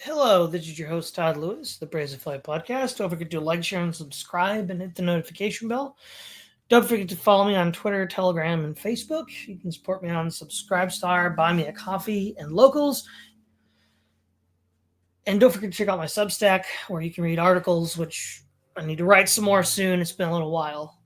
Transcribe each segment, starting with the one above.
Hello, this is your host, Todd Lewis, the Brazen Flight Podcast. Don't forget to like, share, and subscribe and hit the notification bell. Don't forget to follow me on Twitter, Telegram, and Facebook. You can support me on Subscribestar, Buy Me a Coffee, and Locals. And don't forget to check out my Substack, where you can read articles, which I need to write some more soon. It's been a little while.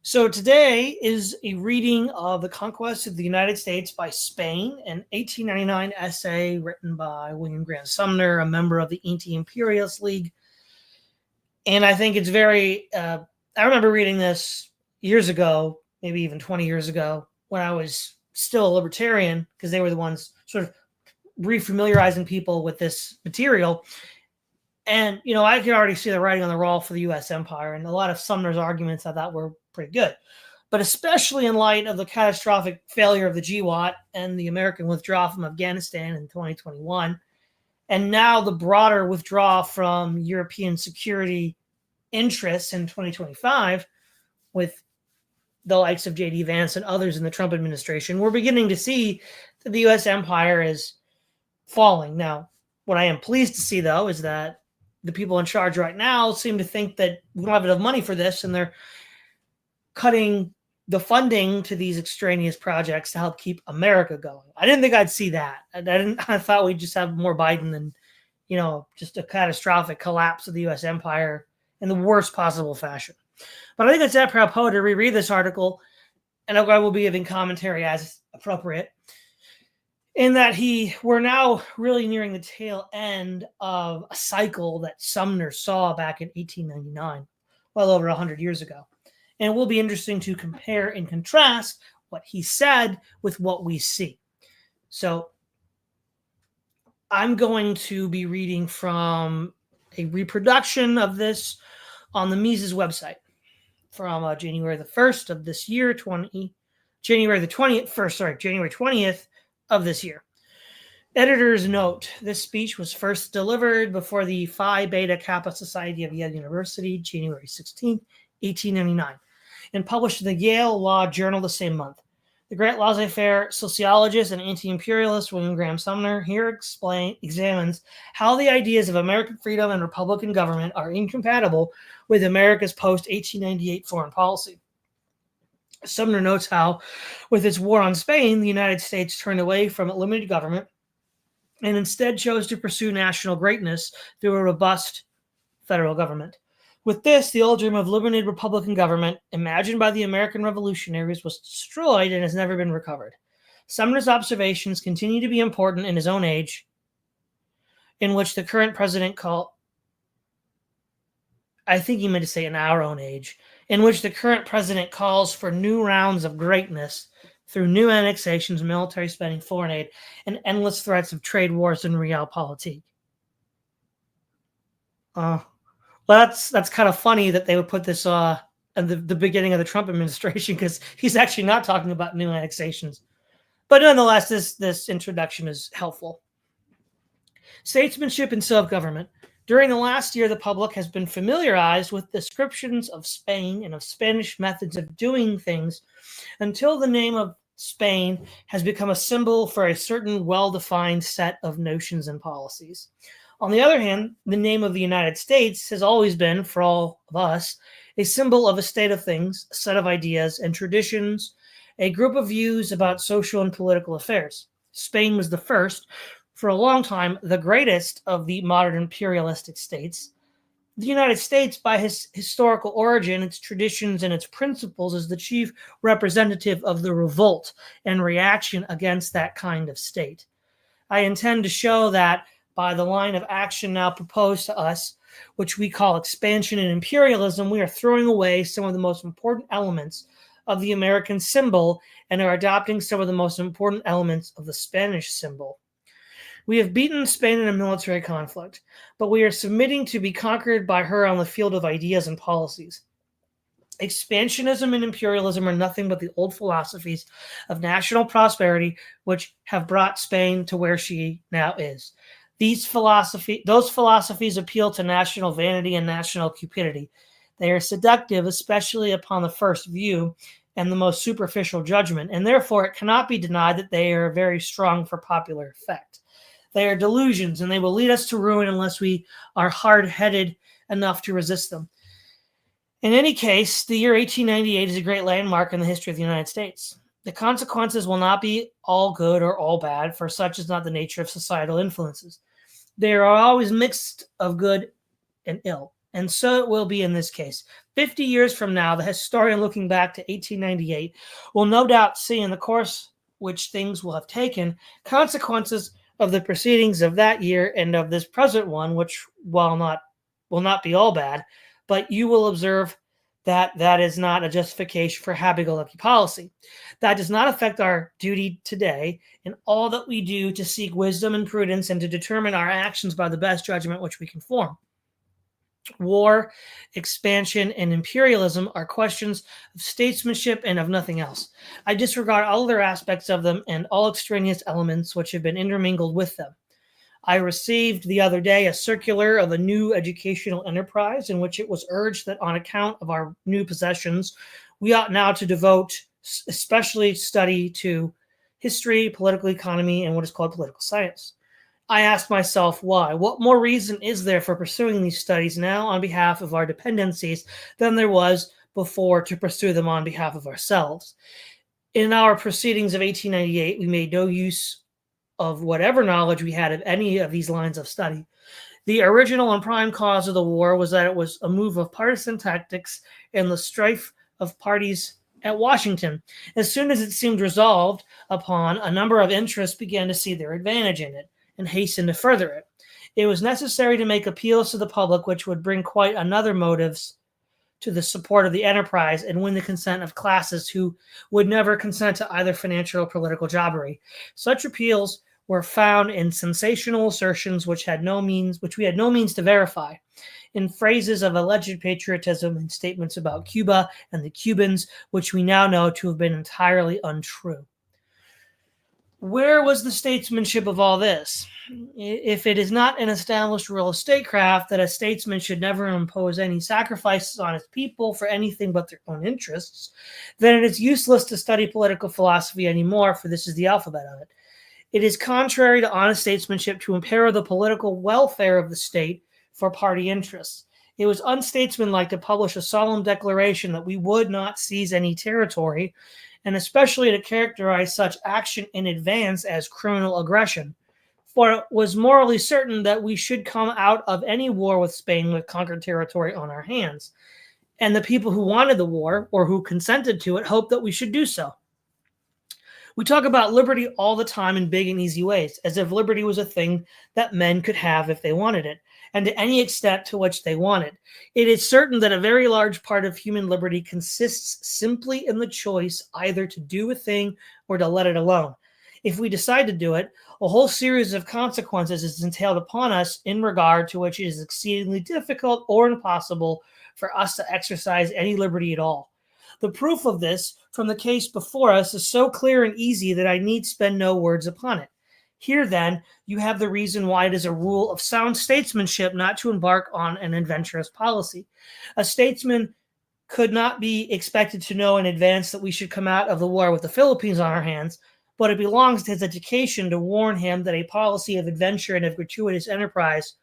So today is a reading of The Conquest of the United States by Spain, an 1899 essay written by Graham Sumner, a member of the Anti-Imperialist League. And I think it's very, I remember reading this years ago, maybe even 20 years ago, when I was still a libertarian, because they were the ones sort of refamiliarizing people with this material. And, you know, I could already see the writing on the wall for the U.S. empire, and a lot of Sumner's arguments I thought were pretty good. But especially in light of the catastrophic failure of the GWOT and the American withdrawal from Afghanistan in 2021, and now the broader withdrawal from European security interests in 2025 with the likes of J.D. Vance and others in the Trump administration, we're beginning to see that the U.S. empire is falling. Now, what I am pleased to see, though, is that the people in charge right now seem to think that we don't have enough money for this, and they're cutting the funding to these extraneous projects to help keep America going. I didn't think I'd see that. I thought we'd just have more Biden and, you know, just a catastrophic collapse of the U.S. empire in the worst possible fashion. But I think it's apropos to reread this article, and I will be giving commentary as appropriate, in that we're now really nearing the tail end of a cycle that Sumner saw back in 1899, well over 100 years ago. And it will be interesting to compare and contrast what he said with what we see. So I'm going to be reading from a reproduction of this on the Mises website from January the 1st of this year, January 20th of this year. Editor's note: this speech was first delivered before the Phi Beta Kappa Society of Yale University, January 16, 1899, and published in the Yale Law Journal the same month. The great laissez-faire sociologist and anti-imperialist Graham Sumner here examines how the ideas of American freedom and Republican government are incompatible with America's post-1898 foreign policy. Sumner notes how, with its war on Spain, the United States turned away from limited government and instead chose to pursue national greatness through a robust federal government. With this, the old dream of limited Republican government, imagined by the American revolutionaries, was destroyed and has never been recovered. Sumner's observations continue to be important in his own age, in which the current president I think he meant to say in our own age, in which the current president calls for new rounds of greatness through new annexations, military spending, foreign aid, and endless threats of trade wars and realpolitik. Well, that's kind of funny that they would put this at the beginning of the Trump administration, because he's actually not talking about new annexations. But nonetheless, this introduction is helpful. Statesmanship and self-government. During the last year, the public has been familiarized with descriptions of Spain and of Spanish methods of doing things until the name of Spain has become a symbol for a certain well-defined set of notions and policies. On the other hand, the name of the United States has always been, for all of us, a symbol of a state of things, a set of ideas and traditions, a group of views about social and political affairs. Spain was the first, for a long time, the greatest of the modern imperialistic states. The United States, by his historical origin, its traditions, and its principles, is the chief representative of the revolt and reaction against that kind of state. I intend to show that by the line of action now proposed to us, which we call expansion and imperialism, we are throwing away some of the most important elements of the American symbol and are adopting some of the most important elements of the Spanish symbol. We have beaten Spain in a military conflict, but we are submitting to be conquered by her on the field of ideas and policies. Expansionism and imperialism are nothing but the old philosophies of national prosperity which have brought Spain to where she now is. Those philosophies appeal to national vanity and national cupidity. They are seductive, especially upon the first view and the most superficial judgment, and therefore it cannot be denied that they are very strong for popular effect. They are delusions, and they will lead us to ruin unless we are hard-headed enough to resist them. In any case, the year 1898 is a great landmark in the history of the United States. The consequences will not be all good or all bad, for such is not the nature of societal influences. They are always mixed of good and ill, and so it will be in this case. 50 years from now, the historian looking back to 1898 will no doubt see in the course which things will have taken consequences of the proceedings of that year and of this present one, which will not be all bad, but you will observe that that is not a justification for happy-go-lucky policy. That does not affect our duty today in all that we do to seek wisdom and prudence and to determine our actions by the best judgment which we can form. War, expansion, and imperialism are questions of statesmanship and of nothing else. I disregard all other aspects of them and all extraneous elements which have been intermingled with them. I received the other day a circular of a new educational enterprise in which it was urged that on account of our new possessions, we ought now to devote especially study to history, political economy, and what is called political science. I asked myself why. What more reason is there for pursuing these studies now on behalf of our dependencies than there was before to pursue them on behalf of ourselves? In our proceedings of 1898, we made no use of whatever knowledge we had of any of these lines of study. The original and prime cause of the war was that it was a move of partisan tactics and the strife of parties at Washington. As soon as it seemed resolved upon, a number of interests began to see their advantage in it and hasten to further it. It was necessary to make appeals to the public which would bring quite another motives to the support of the enterprise and win the consent of classes who would never consent to either financial or political jobbery. Such appeals were found in sensational assertions which we had no means to verify, in phrases of alleged patriotism and statements about Cuba and the Cubans, which we now know to have been entirely untrue. Where was the statesmanship of all this? If it is not an established rule of statecraft that a statesman should never impose any sacrifices on his people for anything but their own interests, then it is useless to study political philosophy anymore, for this is the alphabet of it. It is contrary to honest statesmanship to imperil the political welfare of the state for party interests. It was unstatesmanlike to publish a solemn declaration that we would not seize any territory, and especially to characterize such action in advance as criminal aggression. For it was morally certain that we should come out of any war with Spain with conquered territory on our hands, and the people who wanted the war, or who consented to it, hoped that we should do so. We talk about liberty all the time in big and easy ways, as if liberty was a thing that men could have if they wanted it, and to any extent to which they wanted. It is certain that a very large part of human liberty consists simply in the choice either to do a thing or to let it alone. If we decide to do it, a whole series of consequences is entailed upon us in regard to which it is exceedingly difficult or impossible for us to exercise any liberty at all. The proof of this from the case before us is so clear and easy that I need spend no words upon it. Here, then, you have the reason why it is a rule of sound statesmanship not to embark on an adventurous policy. A statesman could not be expected to know in advance that we should come out of the war with the Philippines on our hands, but it belongs to his education to warn him that a policy of adventure and of gratuitous enterprise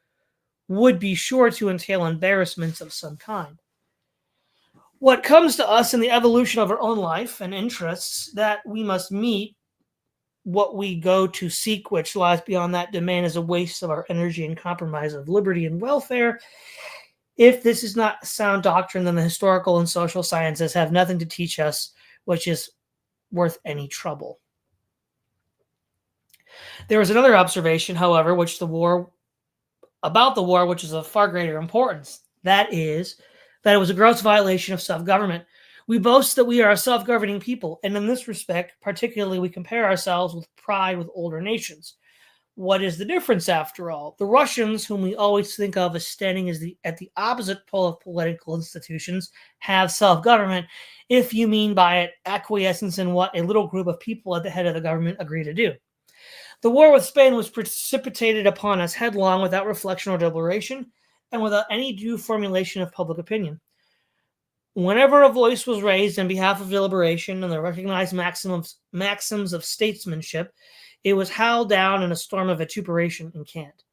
would be sure to entail embarrassments of some kind. What comes to us in the evolution of our own life and interests that we must meet what we go to seek, which lies beyond that domain, is a waste of our energy and compromise of liberty and welfare. If this is not sound doctrine, then the historical and social sciences have nothing to teach us which is worth any trouble. There was another observation, however, which is of far greater importance. That is, that it was a gross violation of self-government. We boast that we are a self-governing people, and in this respect, particularly, we compare ourselves with pride with older nations. What is the difference, after all? The Russians, whom we always think of as standing at the opposite pole of political institutions, have self-government, if you mean by it acquiescence in what a little group of people at the head of the government agree to do. The war with Spain was precipitated upon us headlong, without reflection or deliberation, and without any due formulation of public opinion. Whenever a voice was raised in behalf of deliberation and the recognized maxims of statesmanship, It was howled down in a storm of vituperation and cant.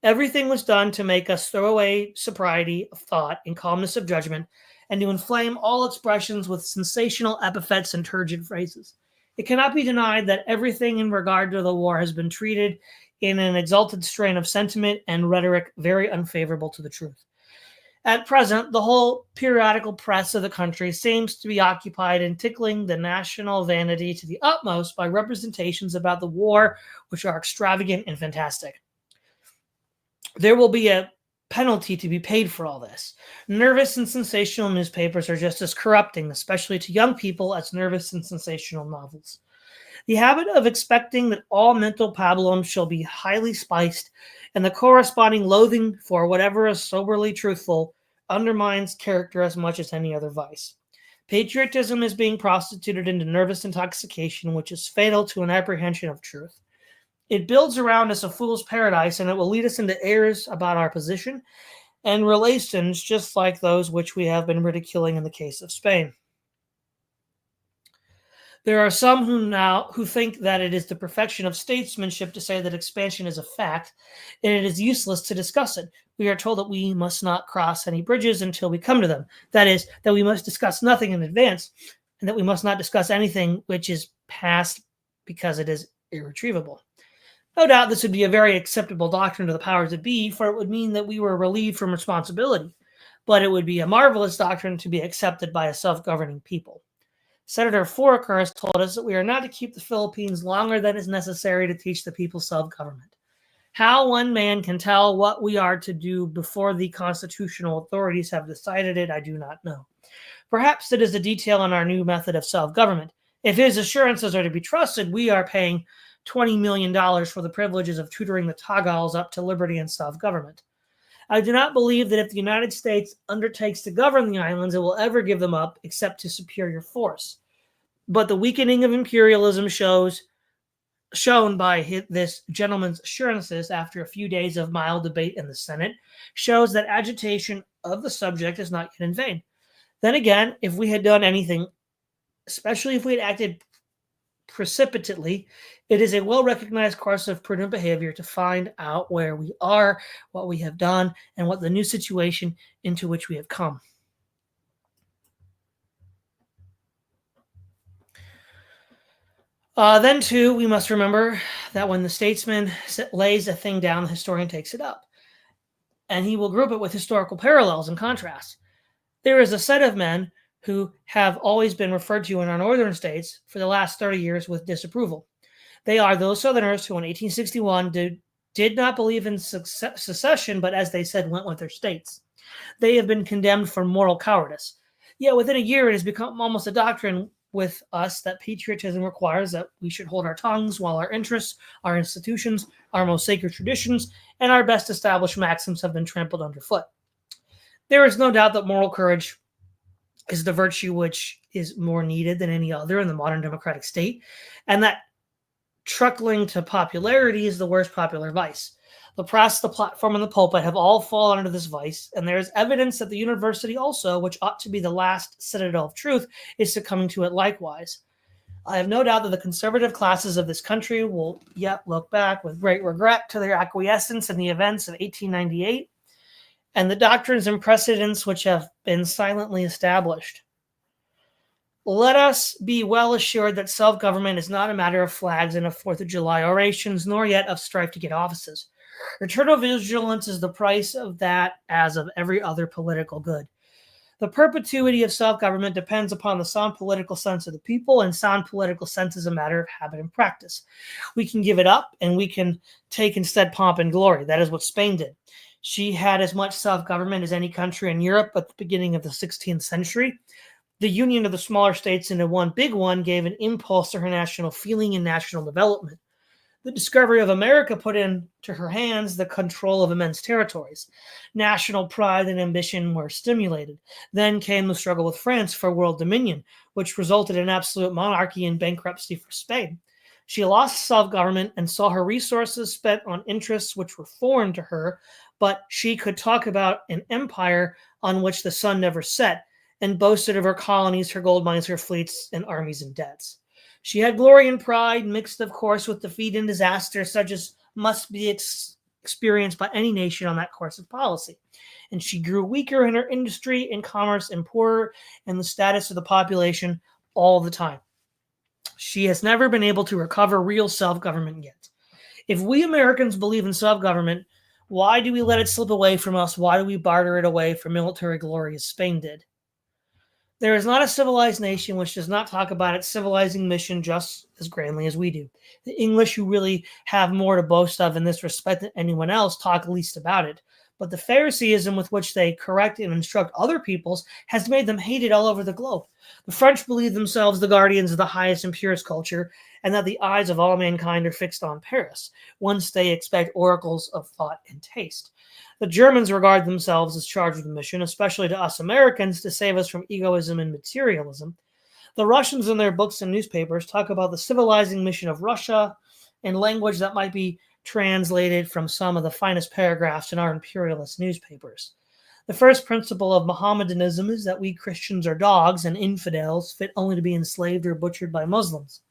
Everything was done to make us throw away sobriety of thought and calmness of judgment, and to inflame all expressions with sensational epithets and turgid phrases. It cannot be denied that everything in regard to the war has been treated in an exalted strain of sentiment and rhetoric very unfavorable to the truth. At present, the whole periodical press of the country seems to be occupied in tickling the national vanity to the utmost by representations about the war which are extravagant and fantastic. There will be a penalty to be paid for all this. Nervous and sensational newspapers are just as corrupting, especially to young people, as nervous and sensational novels. The habit of expecting that all mental pablums shall be highly spiced and the corresponding loathing for whatever is soberly truthful undermines character as much as any other vice. Patriotism is being prostituted into nervous intoxication, which is fatal to an apprehension of truth. It builds around us a fool's paradise, and it will lead us into errors about our position and relations, just like those which we have been ridiculing in the case of Spain. There are some who think that it is the perfection of statesmanship to say that expansion is a fact, and it is useless to discuss it. We are told that we must not cross any bridges until we come to them. That is, that we must discuss nothing in advance, and that we must not discuss anything which is past because it is irretrievable. No doubt this would be a very acceptable doctrine to the powers that be, for it would mean that we were relieved from responsibility. But it would be a marvelous doctrine to be accepted by a self-governing people. Senator Foraker has told us that we are not to keep the Philippines longer than is necessary to teach the people self-government. How one man can tell what we are to do before the constitutional authorities have decided it, I do not know. Perhaps it is a detail in our new method of self-government. If his assurances are to be trusted, we are paying $20 million for the privileges of tutoring the Tagals up to liberty and self-government. I do not believe that if the United States undertakes to govern the islands, it will ever give them up except to superior force. But the weakening of imperialism shown by this gentleman's assurances after a few days of mild debate in the Senate shows that agitation of the subject is not yet in vain. Then again, if we had done anything, especially if we had acted precipitately, it is a well-recognized course of prudent behavior to find out where we are, what we have done, and what the new situation into which we have come. Then, too, we must remember that when the statesman lays a thing down, the historian takes it up, and he will group it with historical parallels and contrasts. There is a set of men who have always been referred to in our northern states for the last 30 years with disapproval. They are those Southerners who in 1861 did not believe in secession, but as they said, went with their states. They have been condemned for moral cowardice. Yet within a year, it has become almost a doctrine with us that patriotism requires that we should hold our tongues while our interests, our institutions, our most sacred traditions, and our best established maxims have been trampled underfoot. There is no doubt that moral courage is the virtue which is more needed than any other in the modern democratic state, and that truckling to popularity is the worst popular vice. The press, the platform, and the pulpit have all fallen under this vice, and there is evidence that the university also, which ought to be the last citadel of truth, is succumbing to it likewise. I have no doubt that the conservative classes of this country will yet look back with great regret to their acquiescence in the events of 1898 and the doctrines and precedents which have been silently established. Let us be well assured that self-government is not a matter of flags and of 4th of July orations, nor yet of strife to get offices. Eternal vigilance is the price of that, as of every other political good. The perpetuity of self-government depends upon the sound political sense of the people, and sound political sense is a matter of habit and practice. We can give it up, and we can take instead pomp and glory. That is what Spain did. She had as much self-government as any country in Europe at the beginning of the 16th century. The union of the smaller states into one big one gave an impulse to her national feeling and national development. The discovery of America put into her hands the control of immense territories. National pride and ambition were stimulated. Then came the struggle with France for world dominion, which resulted in absolute monarchy and bankruptcy for Spain. She lost self-government and saw her resources spent on interests which were foreign to her, but she could talk about an empire on which the sun never set, and boasted of her colonies, her gold mines, her fleets, and armies and debts. She had glory and pride, mixed, of course, with defeat and disaster, such as must be experienced by any nation on that course of policy. And she grew weaker in her industry and commerce and poorer in the status of the population all the time. She has never been able to recover real self-government yet. If we Americans believe in self-government, why do we let it slip away from us? Why do we barter it away for military glory as Spain did? There is not a civilized nation which does not talk about its civilizing mission just as grandly as we do. The English, who really have more to boast of in this respect than anyone else, talk least about it. But the Phariseeism with which they correct and instruct other peoples has made them hated all over the globe. The French believe themselves the guardians of the highest and purest culture, and that the eyes of all mankind are fixed on Paris, whence they expect oracles of thought and taste. The Germans regard themselves as charged with a mission, especially to us Americans, to save us from egoism and materialism. The Russians in their books and newspapers talk about the civilizing mission of Russia in language that might be translated from some of the finest paragraphs in our imperialist newspapers. The first principle of Mohammedanism is that we Christians are dogs and infidels fit only to be enslaved or butchered by Muslims.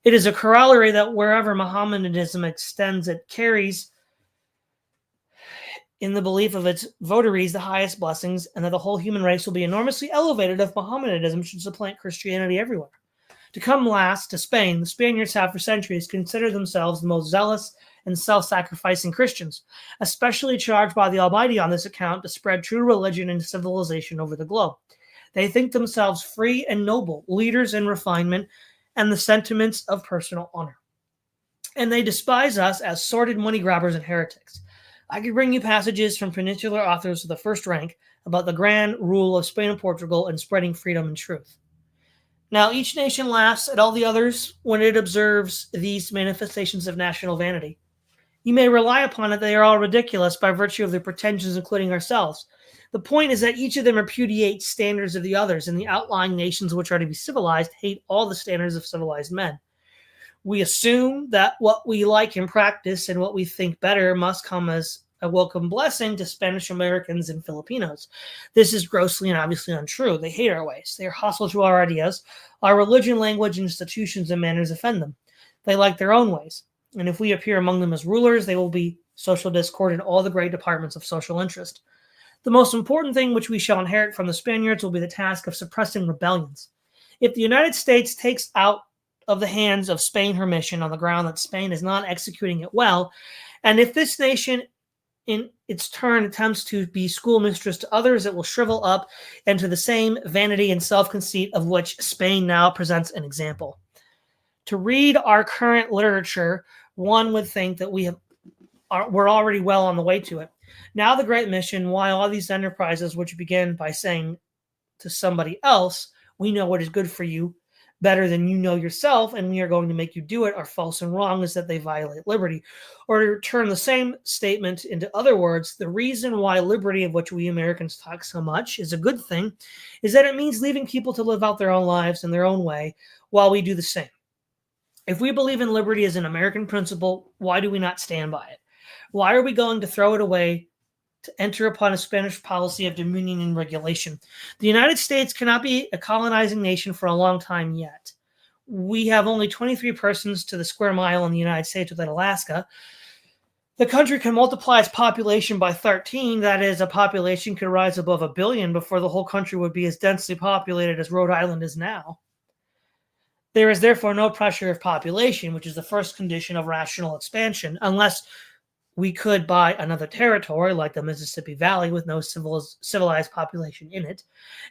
It is a corollary that wherever Mohammedanism extends, it carries in the belief of its votaries the highest blessings, and that the whole human race will be enormously elevated if Mohammedanism should supplant Christianity everywhere. To come last to Spain, the Spaniards have for centuries considered themselves the most zealous and self-sacrificing Christians, especially charged by the Almighty on this account to spread true religion and civilization over the globe. They think themselves free and noble, leaders in refinement and the sentiments of personal honor. And they despise us as sordid money grabbers and heretics. I could bring you passages from peninsular authors of the first rank about the grand rule of Spain and Portugal and spreading freedom and truth. Now, each nation laughs at all the others when it observes these manifestations of national vanity. You may rely upon it they are all ridiculous by virtue of their pretensions, including ourselves. The point is that each of them repudiates standards of the others, and the outlying nations which are to be civilized hate all the standards of civilized men. We assume that what we like in practice and what we think better must come as a welcome blessing to Spanish Americans and Filipinos. This is grossly and obviously untrue. They hate our ways. They are hostile to our ideas. Our religion, language, institutions, and manners offend them. They like their own ways. And if we appear among them as rulers, they will be social discord in all the great departments of social interest. The most important thing which we shall inherit from the Spaniards will be the task of suppressing rebellions. If the United States takes out of the hands of Spain her mission on the ground that Spain is not executing it well, and if this nation in its turn attempts to be schoolmistress to others, it will shrivel up into the same vanity and self-conceit of which Spain now presents an example. To read our current literature, one would think that we're already well on the way to it. Now the great mission, why all these enterprises which begin by saying to somebody else, we know what is good for you, better than you know yourself, and we are going to make you do it, are false and wrong, is that they violate liberty. Or to turn the same statement into other words, the reason why liberty, of which we Americans talk so much, is a good thing, is that it means leaving people to live out their own lives in their own way while we do the same. If we believe in liberty as an American principle, why do we not stand by it? Why are we going to throw it away to enter upon a Spanish policy of dominion and regulation? The United States cannot be a colonizing nation for a long time yet. We have only 23 persons to the square mile in the United States within Alaska. The country can multiply its population by 13. That is, a population could rise above 1 billion before the whole country would be as densely populated as Rhode Island is now. There is therefore no pressure of population, which is the first condition of rational expansion, unless we could buy another territory like the Mississippi Valley with no civilized population in it.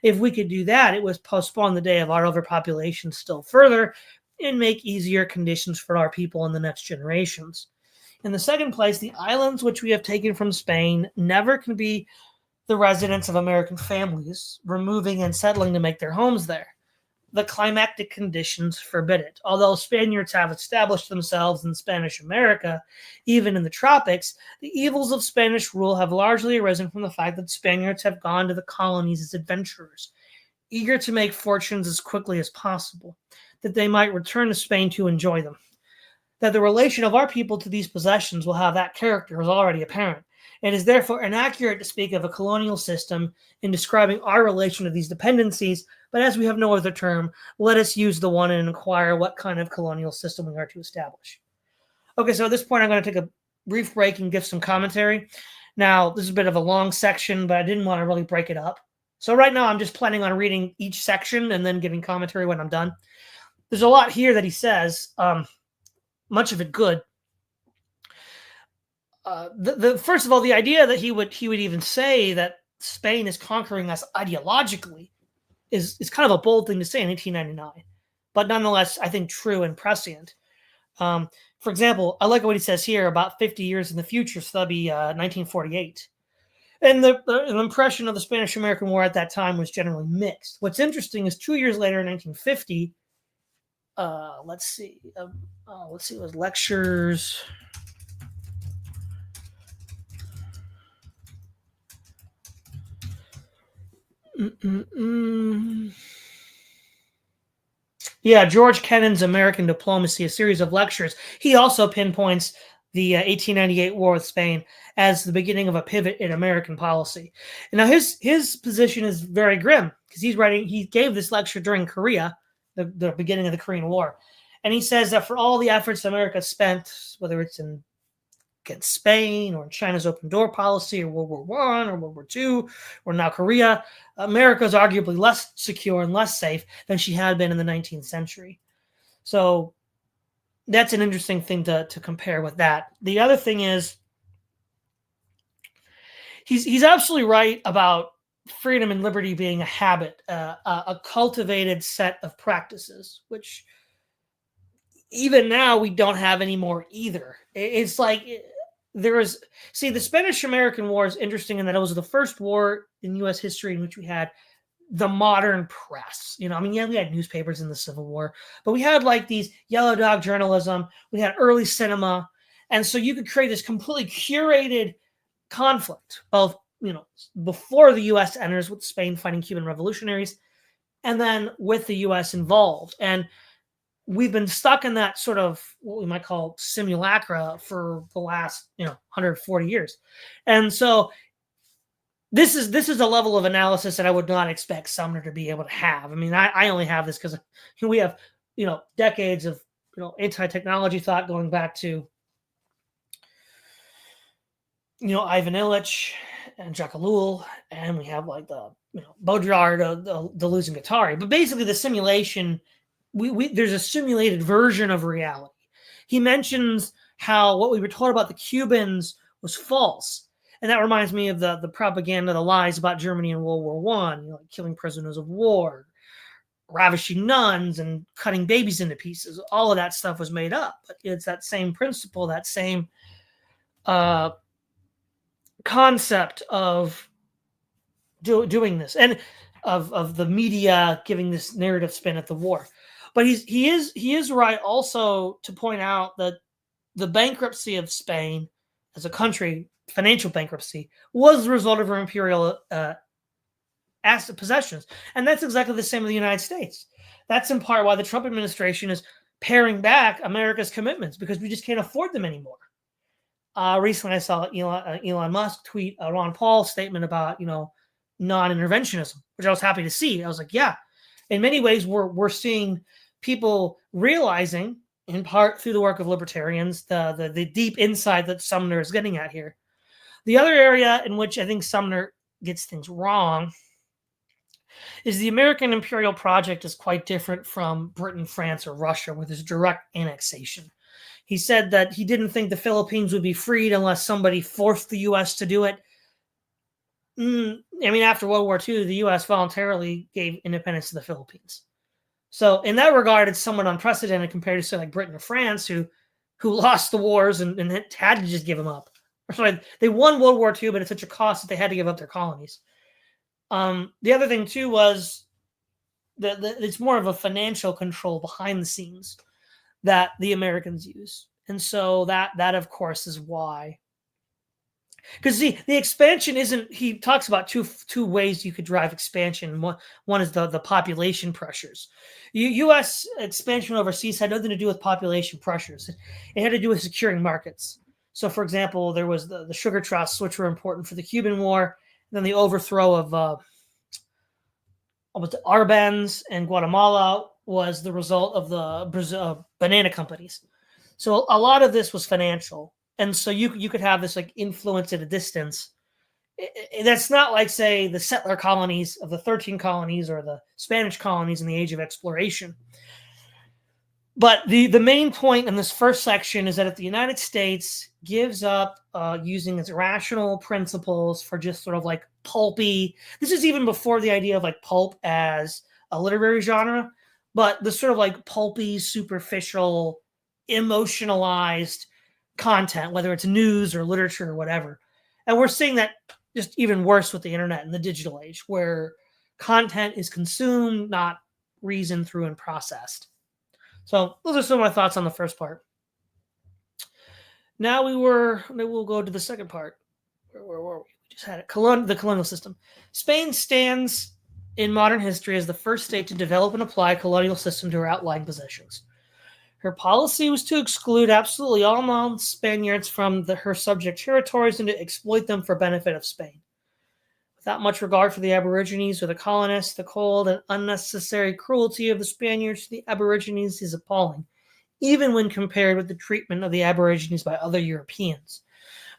If we could do that, it would postpone the day of our overpopulation still further and make easier conditions for our people in the next generations. In the second place, the islands which we have taken from Spain never can be the residence of American families, removing and settling to make their homes there. The climatic conditions forbid it. Although Spaniards have established themselves in Spanish America, even in the tropics, the evils of Spanish rule have largely arisen from the fact that Spaniards have gone to the colonies as adventurers, eager to make fortunes as quickly as possible, that they might return to Spain to enjoy them. That the relation of our people to these possessions will have that character is already apparent. It is therefore inaccurate to speak of a colonial system in describing our relation to these dependencies, but as we have no other term, let us use the one and inquire what kind of colonial system we are to establish. Okay, so at this point, I'm going to take a brief break and give some commentary. Now, this is a bit of a long section, but I didn't want to really break it up. So right now, I'm just planning on reading each section and then giving commentary when I'm done. There's a lot here that he says, much of it good. First of all, the idea that he would even say that Spain is conquering us ideologically is kind of a bold thing to say in 1899, but nonetheless, I think true and prescient. For example, I like what he says here about 50 years in the future, so that'll be 1948. And the impression of the Spanish-American War at that time was generally mixed. What's interesting is 2 years later, in 1950, let's see, it was lectures. Yeah, George Kennan's American Diplomacy, a series of lectures. He also pinpoints the 1898 war with Spain as the beginning of a pivot in American policy. And now his position is very grim because he gave this lecture during Korea, the beginning of the Korean War. And he says that for all the efforts America spent, whether it's against Spain or in China's open door policy or World War I or World War II or now Korea, America is arguably less secure and less safe than she had been in the 19th century. So that's an interesting thing to compare with that. The other thing is he's absolutely right about freedom and liberty being a habit, a cultivated set of practices, which even now we don't have anymore either. It's like the Spanish-American War is interesting in that it was the first war in U.S. history in which we had the modern press. We had newspapers in the Civil War, but we had like these yellow dog journalism. We had early cinema. And so you could create this completely curated conflict, both, before the U.S. enters with Spain fighting Cuban revolutionaries, and then with the U.S. involved. And we've been stuck in that sort of what we might call simulacra for the last, 140 years. And so this is a level of analysis that I would not expect Sumner to be able to have. I only have this because we have, decades of, anti-technology thought going back to, Ivan Illich and Jacques Ellul, and we have like the, Baudrillard, the losing Guattari. But basically the simulation, there's a simulated version of reality. He mentions how what we were told about the Cubans was false. And that reminds me of the propaganda, the lies about Germany in World War I, like killing prisoners of war, ravishing nuns, and cutting babies into pieces. All of that stuff was made up. But it's that same principle, that same concept of doing this, and of the media giving this narrative spin at the war. But he is right also to point out that the bankruptcy of Spain as a country, financial bankruptcy, was the result of her imperial asset possessions. And that's exactly the same in the United States. That's in part why the Trump administration is paring back America's commitments, because we just can't afford them anymore. Recently, I saw Elon Musk tweet a Ron Paul statement about, non-interventionism, which I was happy to see. I was like, yeah, in many ways, we're seeing people realizing, in part through the work of libertarians, the deep insight that Sumner is getting at here. The other area in which I think Sumner gets things wrong is the American imperial project is quite different from Britain, France, or Russia with its direct annexation. He said that he didn't think the Philippines would be freed unless somebody forced the U.S. to do it. After World War II, the U.S. voluntarily gave independence to the Philippines. So in that regard, it's somewhat unprecedented compared to, say, like Britain or France, who lost the wars and had to just give them up. Sorry, they won World War II, but at such a cost that they had to give up their colonies. The other thing, too, was that it's more of a financial control behind the scenes that the Americans use. And so that of course, is why. Because the expansion isn't, he talks about two ways you could drive expansion. One is the population pressures. U.S. expansion overseas had nothing to do with population pressures. It had to do with securing markets. So, for example, there was the sugar trusts, which were important for the Cuban War, and then the overthrow of Arbenz and Guatemala was the result of the banana companies. So a lot of this was financial, and so you could have this like influence at a distance. That's not like, say, the settler colonies of the 13 colonies or the Spanish colonies in the Age of Exploration. But the main point in this first section is that if the United States gives up using its rational principles for just sort of like pulpy, this is even before the idea of like pulp as a literary genre, but the sort of like pulpy, superficial, emotionalized content, whether it's news or literature or whatever. And we're seeing that just even worse with the internet and the digital age, where content is consumed, not reasoned through and processed. So those are some of my thoughts on the first part. Now we'll go to the second part. Where were we? We just had it. The colonial system. Spain stands in modern history as the first state to develop and apply a colonial system to her outlying possessions. Her policy was to exclude absolutely all non-Spaniards from her subject territories and to exploit them for benefit of Spain. Without much regard for the Aborigines or the colonists, the cold and unnecessary cruelty of the Spaniards to the Aborigines is appalling, even when compared with the treatment of the Aborigines by other Europeans.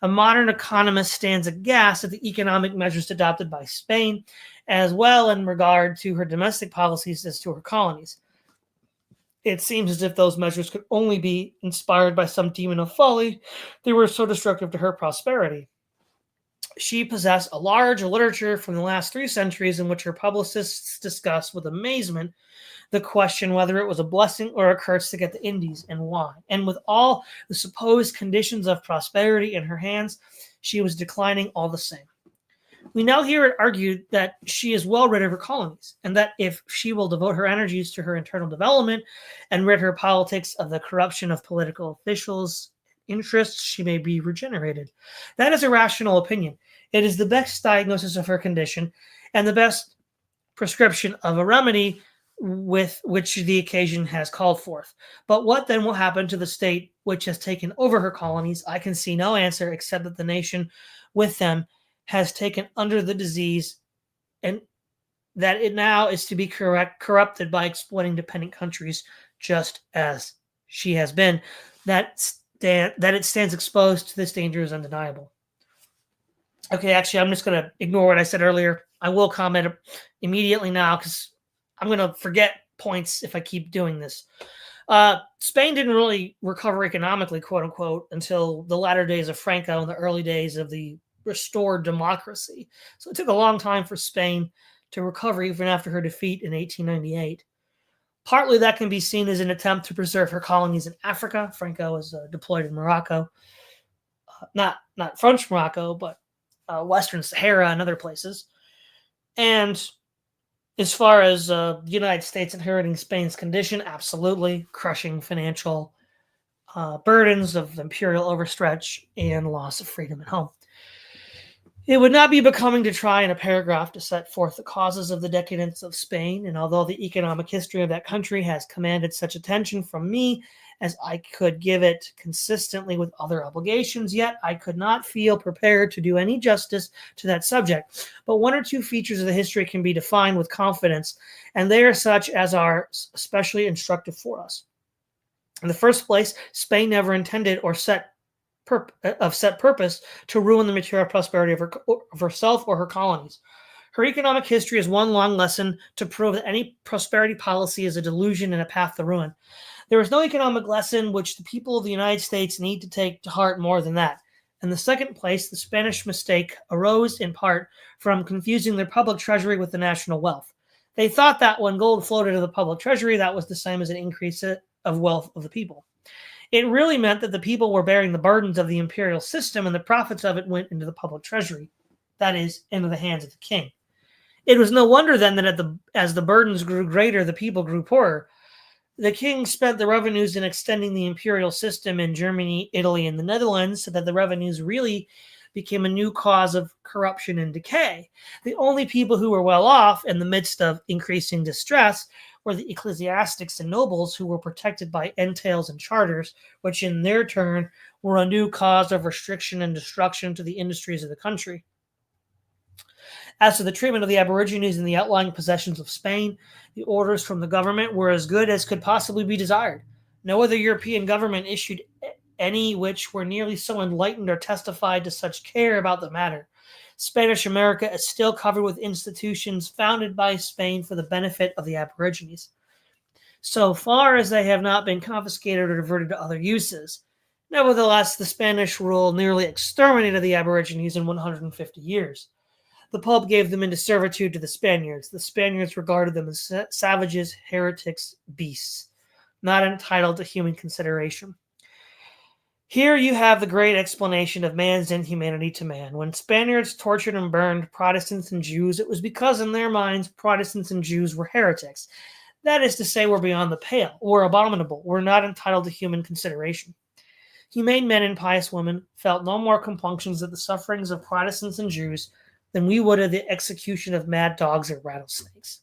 A modern economist stands aghast at the economic measures adopted by Spain, as well in regard to her domestic policies as to her colonies. It seems as if those measures could only be inspired by some demon of folly. They were so destructive to her prosperity. She possessed a large literature from the last 3 centuries in which her publicists discuss with amazement the question whether it was a blessing or a curse to get the Indies and why. And with all the supposed conditions of prosperity in her hands, she was declining all the same. We now hear it argued that she is well rid of her colonies, and that if she will devote her energies to her internal development and rid her politics of the corruption of political officials' interests, she may be regenerated. That is a rational opinion. It is the best diagnosis of her condition and the best prescription of a remedy with which the occasion has called forth. But what then will happen to the state which has taken over her colonies? I can see no answer except that the nation with them has taken under the disease, and that it now is to be corrupted by exploiting dependent countries, just as she has been. That it stands exposed to this danger is undeniable. Okay, actually, I'm just going to ignore what I said earlier. I will comment immediately now because I'm going to forget points if I keep doing this. Spain didn't really recover economically, quote unquote, until the latter days of Franco and the early days of the restored democracy. So it took a long time for Spain to recover even after her defeat in 1898. Partly that can be seen as an attempt to preserve her colonies in Africa. Franco was deployed in Morocco. Not French Morocco, but Western Sahara and other places. And as far as the United States inheriting Spain's condition, absolutely crushing financial burdens of imperial overstretch and loss of freedom at home. It would not be becoming to try in a paragraph to set forth the causes of the decadence of Spain, and although the economic history of that country has commanded such attention from me as I could give it consistently with other obligations, yet I could not feel prepared to do any justice to that subject. But 1 or 2 features of the history can be defined with confidence, and they are such as are especially instructive for us. In the first place, Spain never intended or set purpose to ruin the material prosperity of herself or her colonies. Her economic history is one long lesson to prove that any prosperity policy is a delusion and a path to ruin. There is no economic lesson which the people of the United States need to take to heart more than that. In the second place, the Spanish mistake arose in part from confusing their public treasury with the national wealth. They thought that when gold flowed into the public treasury, that was the same as an increase of wealth of the people. It really meant that the people were bearing the burdens of the imperial system, and the profits of it went into the public treasury, that is, into the hands of the king. It was no wonder then that as the burdens grew greater, the people grew poorer. The king spent the revenues in extending the imperial system in Germany, Italy, and the Netherlands, so that the revenues really became a new cause of corruption and decay. The only people who were well off in the midst of increasing distress were the ecclesiastics and nobles, who were protected by entails and charters, which in their turn were a new cause of restriction and destruction to the industries of the country. As to the treatment of the Aborigines in the outlying possessions of Spain, the orders from the government were as good as could possibly be desired. No other European government issued any which were nearly so enlightened or testified to such care about the matter. Spanish America is still covered with institutions founded by Spain for the benefit of the Aborigines, so far as they have not been confiscated or diverted to other uses. Nevertheless, the Spanish rule nearly exterminated the Aborigines in 150 years. The Pope gave them into servitude to the Spaniards. The Spaniards regarded them as savages, heretics, beasts, not entitled to human consideration. Here you have the great explanation of man's inhumanity to man. When Spaniards tortured and burned Protestants and Jews, it was because in their minds Protestants and Jews were heretics. That is to say, were beyond the pale, were abominable, were not entitled to human consideration. Humane men and pious women felt no more compunctions at the sufferings of Protestants and Jews than we would at the execution of mad dogs or rattlesnakes.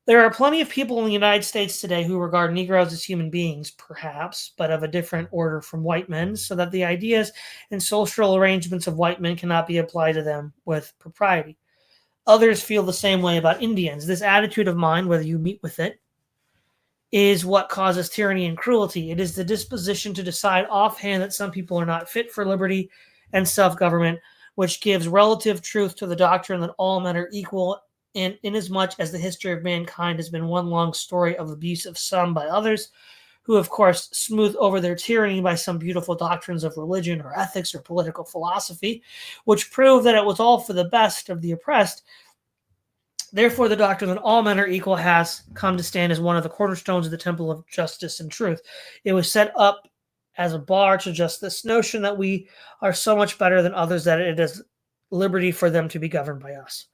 There are plenty of people in the United States today who regard Negroes as human beings, perhaps, but of a different order from white men, so that the ideas and social arrangements of white men cannot be applied to them with propriety. Others feel the same way about Indians. This attitude of mind, whether you meet with it, is what causes tyranny and cruelty. It is the disposition to decide offhand that some people are not fit for liberty and self-government, which gives relative truth to the doctrine that all men are equal, and inasmuch as the history of mankind has been one long story of abuse of some by others, who of course smooth over their tyranny by some beautiful doctrines of religion or ethics or political philosophy, which prove that it was all for the best of the oppressed. Therefore, the doctrine that all men are equal has come to stand as one of the cornerstones of the temple of justice and truth. It was set up as a bar to just this notion that we are so much better than others that it is liberty for them to be governed by us.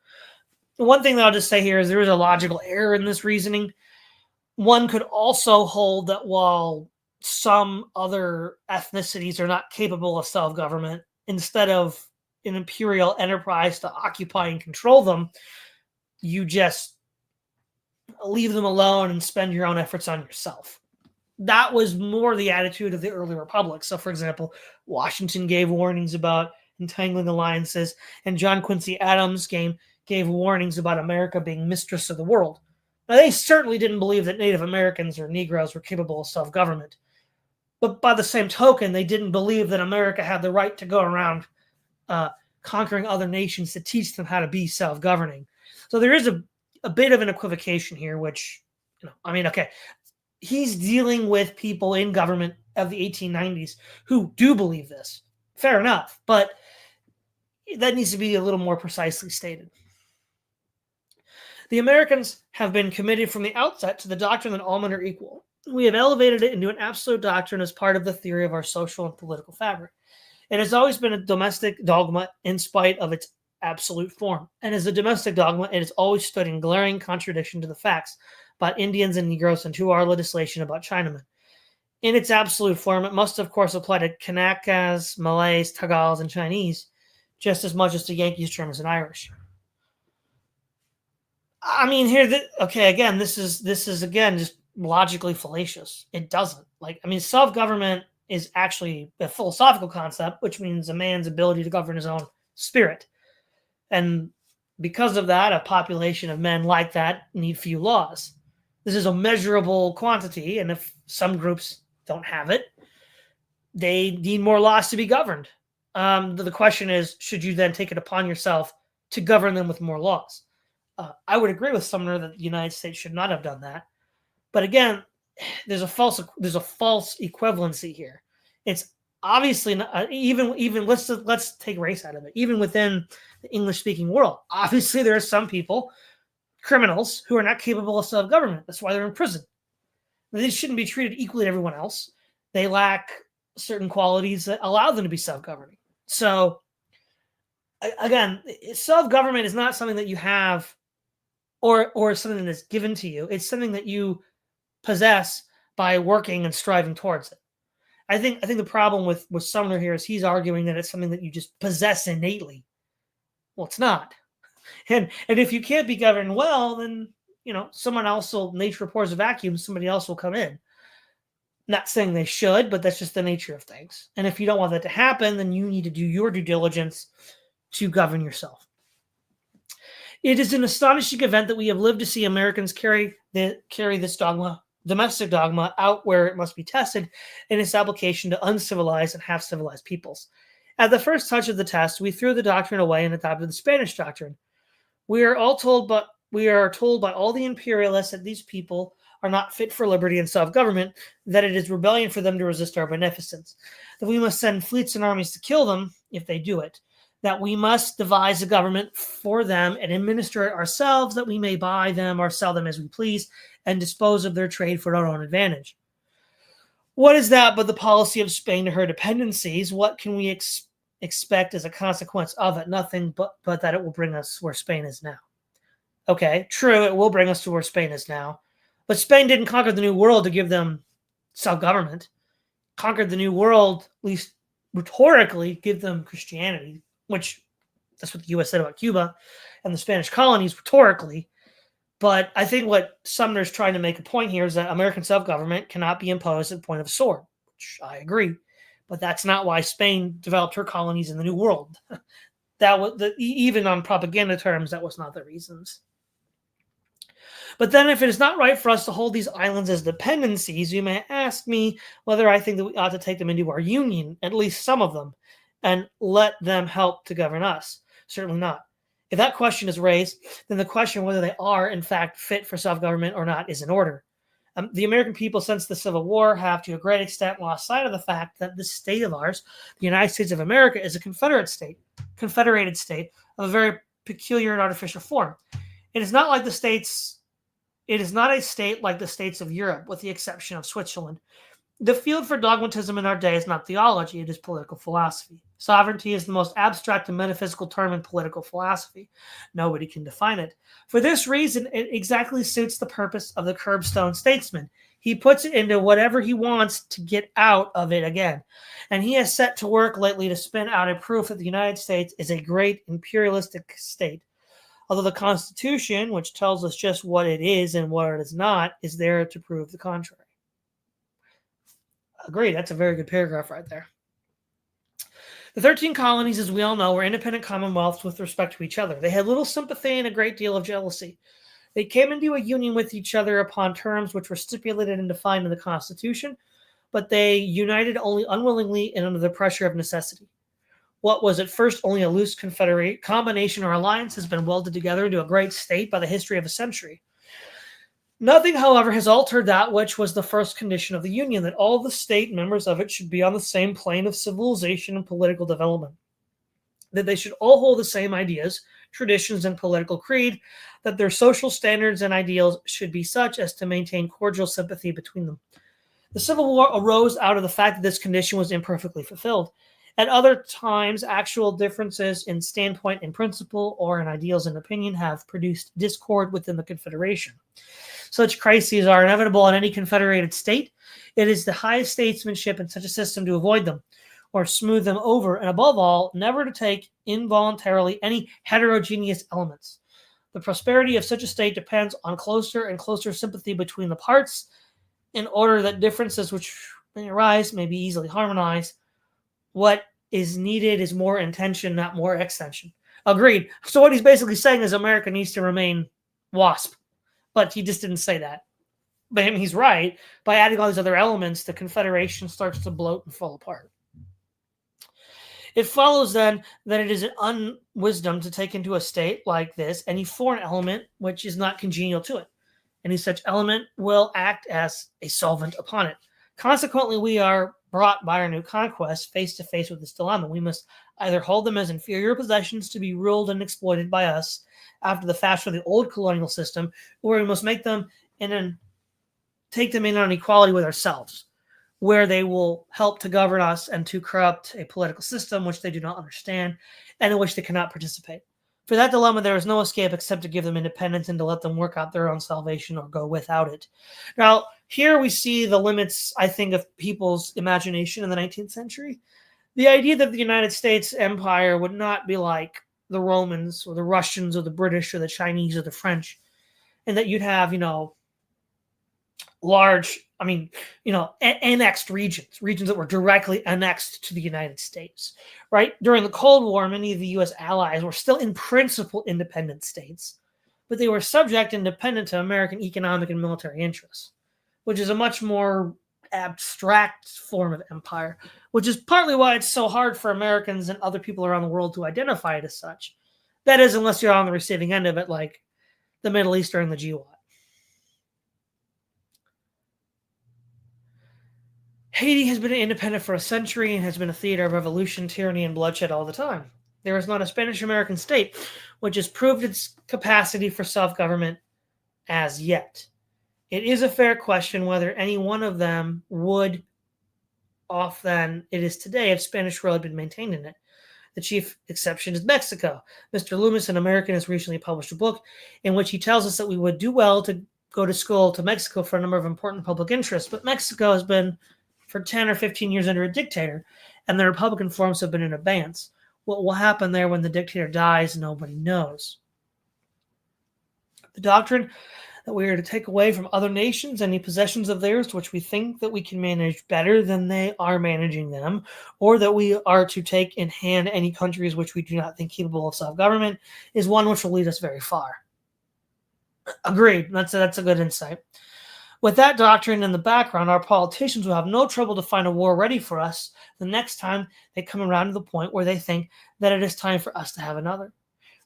One thing that I'll just say here is there is a logical error in this reasoning. One could also hold that while some other ethnicities are not capable of self-government, instead of an imperial enterprise to occupy and control them, you just leave them alone and spend your own efforts on yourself. That was more the attitude of the early republics. So, for example, Washington gave warnings about entangling alliances, and John Quincy Adams gave warnings about America being mistress of the world. Now, they certainly didn't believe that Native Americans or Negroes were capable of self-government. But by the same token, they didn't believe that America had the right to go around conquering other nations to teach them how to be self-governing. So there is a bit of an equivocation here, which, okay, he's dealing with people in government of the 1890s who do believe this. Fair enough, but that needs to be a little more precisely stated. The Americans have been committed from the outset to the doctrine that all men are equal. We have elevated it into an absolute doctrine as part of the theory of our social and political fabric. It has always been a domestic dogma in spite of its absolute form. And as a domestic dogma, it has always stood in glaring contradiction to the facts about Indians and Negroes and to our legislation about Chinamen. In its absolute form, it must, of course, apply to Kanakas, Malays, Tagals, and Chinese, just as much as to Yankees, Germans, and Irish. This is again just logically fallacious. It doesn't. Self-government is actually a philosophical concept, which means a man's ability to govern his own spirit. And because of that, a population of men like that need few laws. This is a measurable quantity, and if some groups don't have it, they need more laws to be governed. The question is, should you then take it upon yourself to govern them with more laws? I would agree with Sumner that the United States should not have done that. But again, there's a false equivalency here. It's obviously not, even let's take race out of it. Even within the English-speaking world, obviously there are some people, criminals, who are not capable of self-government. That's why they're in prison. They shouldn't be treated equally to everyone else. They lack certain qualities that allow them to be self-governing. So, again, self-government is not something that you have or something that's given to you. It's something that you possess by working and striving towards it. I think the problem with Sumner here is he's arguing that it's something that you just possess innately. Well, it's not. And if you can't be governed well, then someone else will, nature pours a vacuum, somebody else will come in. Not saying they should, but that's just the nature of things. And if you don't want that to happen, then you need to do your due diligence to govern yourself. It is an astonishing event that we have lived to see Americans carry this dogma, domestic dogma, out where it must be tested in its application to uncivilized and half-civilized peoples. At the first touch of the test, we threw the doctrine away and adopted the Spanish doctrine. We are told by all the imperialists that these people are not fit for liberty and self-government, that it is rebellion for them to resist our beneficence, that we must send fleets and armies to kill them if they do it, that we must devise a government for them and administer it ourselves, that we may buy them or sell them as we please and dispose of their trade for our own advantage. What is that but the policy of Spain to her dependencies? What can we expect as a consequence of it? Nothing but that it will bring us where Spain is now. Okay, true, it will bring us to where Spain is now. But Spain didn't conquer the New World to give them self-government. Conquered the New World, at least rhetorically, give them Christianity, which that's what the U.S. said about Cuba and the Spanish colonies rhetorically. But I think what Sumner's trying to make a point here is that American self-government cannot be imposed at the point of a sword, which I agree. But that's not why Spain developed her colonies in the New World. That was even on propaganda terms, that was not the reasons. But then if it is not right for us to hold these islands as dependencies, you may ask me whether I think that we ought to take them into our union, at least some of them, and let them help to govern us. Certainly not. If that question is raised, then the question whether they are, in fact, fit for self-government or not is in order. The American people, since the Civil War, have to a great extent lost sight of the fact that this state of ours, the United States of America, is a confederated state of a very peculiar and artificial form. It is not a state like the states of Europe, with the exception of Switzerland. The field for dogmatism in our day is not theology, it is political philosophy. Sovereignty is the most abstract and metaphysical term in political philosophy. Nobody can define it. For this reason, it exactly suits the purpose of the curbstone statesman. He puts it into whatever he wants to get out of it again. And he has set to work lately to spin out a proof that the United States is a great imperialistic state. Although the Constitution, which tells us just what it is and what it is not, is there to prove the contrary. Agreed. That's a very good paragraph right there. The 13 colonies, as we all know, were independent commonwealths with respect to each other. They had little sympathy and a great deal of jealousy. They came into a union with each other upon terms which were stipulated and defined in the Constitution, but they united only unwillingly and under the pressure of necessity. What was at first only a loose confederate combination or alliance has been welded together into a great state by the history of a century. Nothing, however, has altered that which was the first condition of the Union, that all the state members of it should be on the same plane of civilization and political development, that they should all hold the same ideas, traditions, and political creed, that their social standards and ideals should be such as to maintain cordial sympathy between them. The Civil War arose out of the fact that this condition was imperfectly fulfilled. At other times, actual differences in standpoint and principle or in ideals and opinion have produced discord within the Confederation. Such crises are inevitable in any confederated state. It is the highest statesmanship in such a system to avoid them or smooth them over, and above all, never to take involuntarily any heterogeneous elements. The prosperity of such a state depends on closer and closer sympathy between the parts in order that differences which may arise may be easily harmonized. What is needed is more intention, not more extension. Agreed. So what he's basically saying is America needs to remain WASP. But he just didn't say that. But I mean, he's right. By adding all these other elements, the Confederation starts to bloat and fall apart. It follows then that it is an unwisdom to take into a state like this any foreign element which is not congenial to it. Any such element will act as a solvent upon it. Consequently, we are brought by our new conquest face to face with this dilemma. We must either hold them as inferior possessions to be ruled and exploited by us after the fashion of the old colonial system, or we must make them take them in on equality with ourselves, where they will help to govern us and to corrupt a political system which they do not understand and in which they cannot participate. For that dilemma, there is no escape except to give them independence and to let them work out their own salvation or go without it. Now, here we see the limits, I think, of people's imagination in the 19th century. The idea that the United States empire would not be like the Romans or the Russians or the British or the Chinese or the French, and that you'd have, large annexed regions that were directly annexed to the United States, right? During the Cold War, many of the U.S. allies were still in principle independent states, but they were subject and dependent to American economic and military interests, which is a much more abstract form of empire, which is partly why it's so hard for Americans and other people around the world to identify it as such. That is, unless you're on the receiving end of it, like the Middle East or in the GWOT. Haiti has been independent for a century and has been a theater of revolution, tyranny, and bloodshed all the time. There is not a Spanish-American state which has proved its capacity for self-government as yet. It is a fair question whether any one of them would off than it is today if Spanish rule had been maintained in it. The chief exception is Mexico. Mr. Loomis, an American, has recently published a book in which he tells us that we would do well to go to school to Mexico for a number of important public interests, but Mexico has been for 10 or 15 years under a dictator, and the Republican forms have been in abeyance. What will happen there when the dictator dies, nobody knows. The doctrine that we are to take away from other nations any possessions of theirs which we think that we can manage better than they are managing them, or that we are to take in hand any countries which we do not think capable of self-government, is one which will lead us very far. Agreed. That's a good insight. With that doctrine in the background, our politicians will have no trouble to find a war ready for us the next time they come around to the point where they think that it is time for us to have another.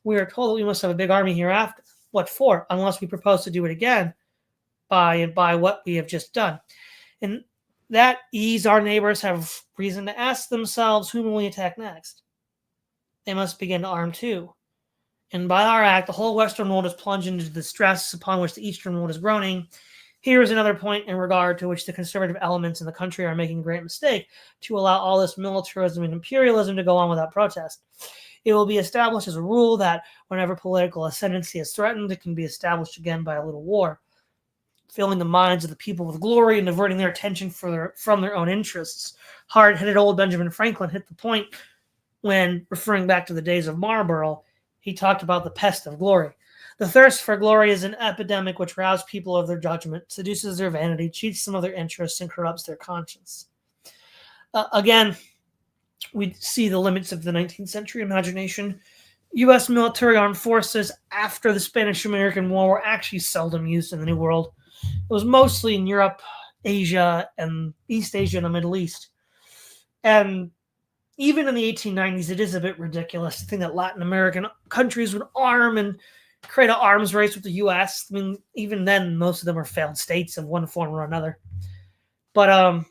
We are told that we must have a big army hereafter. What for? Unless we propose to do it again by what we have just done. And that ease our neighbors have reason to ask themselves, whom will we attack next? They must begin to arm too. And by our act, the whole Western world is plunged into the stress upon which the Eastern world is groaning. Here is another point in regard to which the conservative elements in the country are making a great mistake, to allow all this militarism and imperialism to go on without protest. It will be established as a rule that whenever political ascendancy is threatened, it can be established again by a little war, filling the minds of the people with glory and diverting their attention from their own interests. Hard-headed old Benjamin Franklin hit the point when, referring back to the days of Marlborough, he talked about the pest of glory. The thirst for glory is an epidemic which rouses people of their judgment, seduces their vanity, cheats them of their interests, and corrupts their conscience. Again, we see the limits of the 19th century imagination. U.S. military armed forces after the Spanish-American War were actually seldom used in the New World. It was mostly in Europe, Asia, and East Asia and the Middle East. And even in the 1890s, it is a bit ridiculous to think that Latin American countries would arm and create an arms race with the U.S. I mean, even then, most of them are failed states of one form or another. But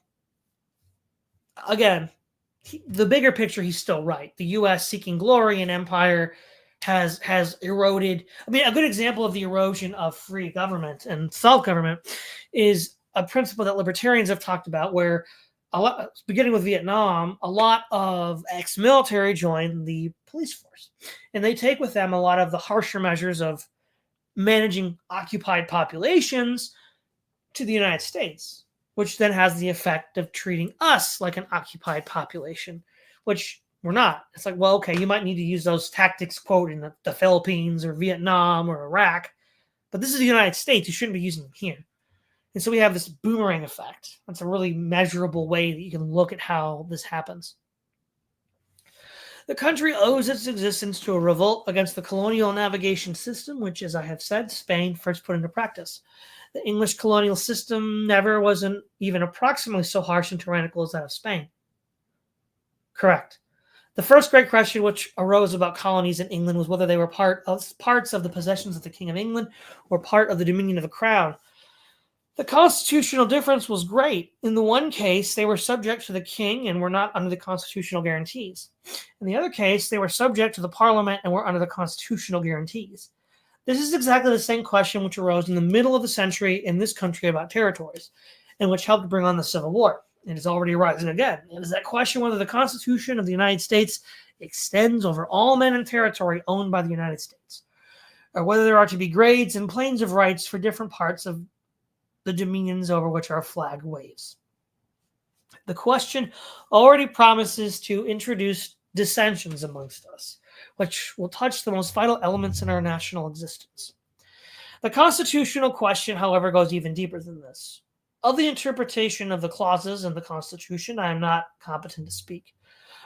again, the bigger picture, he's still right. The U.S. seeking glory and empire has eroded. I mean, a good example of the erosion of free government and self-government is a principle that libertarians have talked about, where beginning with Vietnam, a lot of ex-military joined the police force, and they take with them a lot of the harsher measures of managing occupied populations to the United States, which then has the effect of treating us like an occupied population, which we're not. It's like, well, okay, you might need to use those tactics, quote, in the Philippines or Vietnam or Iraq, but this is the United States. You shouldn't be using them here. And so we have this boomerang effect. That's a really measurable way that you can look at how this happens. The country owes its existence to a revolt against the colonial navigation system, which, as I have said, Spain first put into practice. The English colonial system never was even approximately so harsh and tyrannical as that of Spain. Correct. The first great question which arose about colonies in England was whether they were parts of the possessions of the King of England or part of the dominion of the Crown. The constitutional difference was great. In the one case, they were subject to the king and were not under the constitutional guarantees. In the other case, they were subject to the parliament and were under the constitutional guarantees. This is exactly the same question which arose in the middle of the century in this country about territories, and which helped bring on the Civil War. It is already arising again. It is that question whether the Constitution of the United States extends over all men and territory owned by the United States, or whether there are to be grades and planes of rights for different parts of the dominions over which our flag waves. The question already promises to introduce dissensions amongst us, which will touch the most vital elements in our national existence. The constitutional question, however, goes even deeper than this. Of the interpretation of the clauses in the Constitution, I am not competent to speak.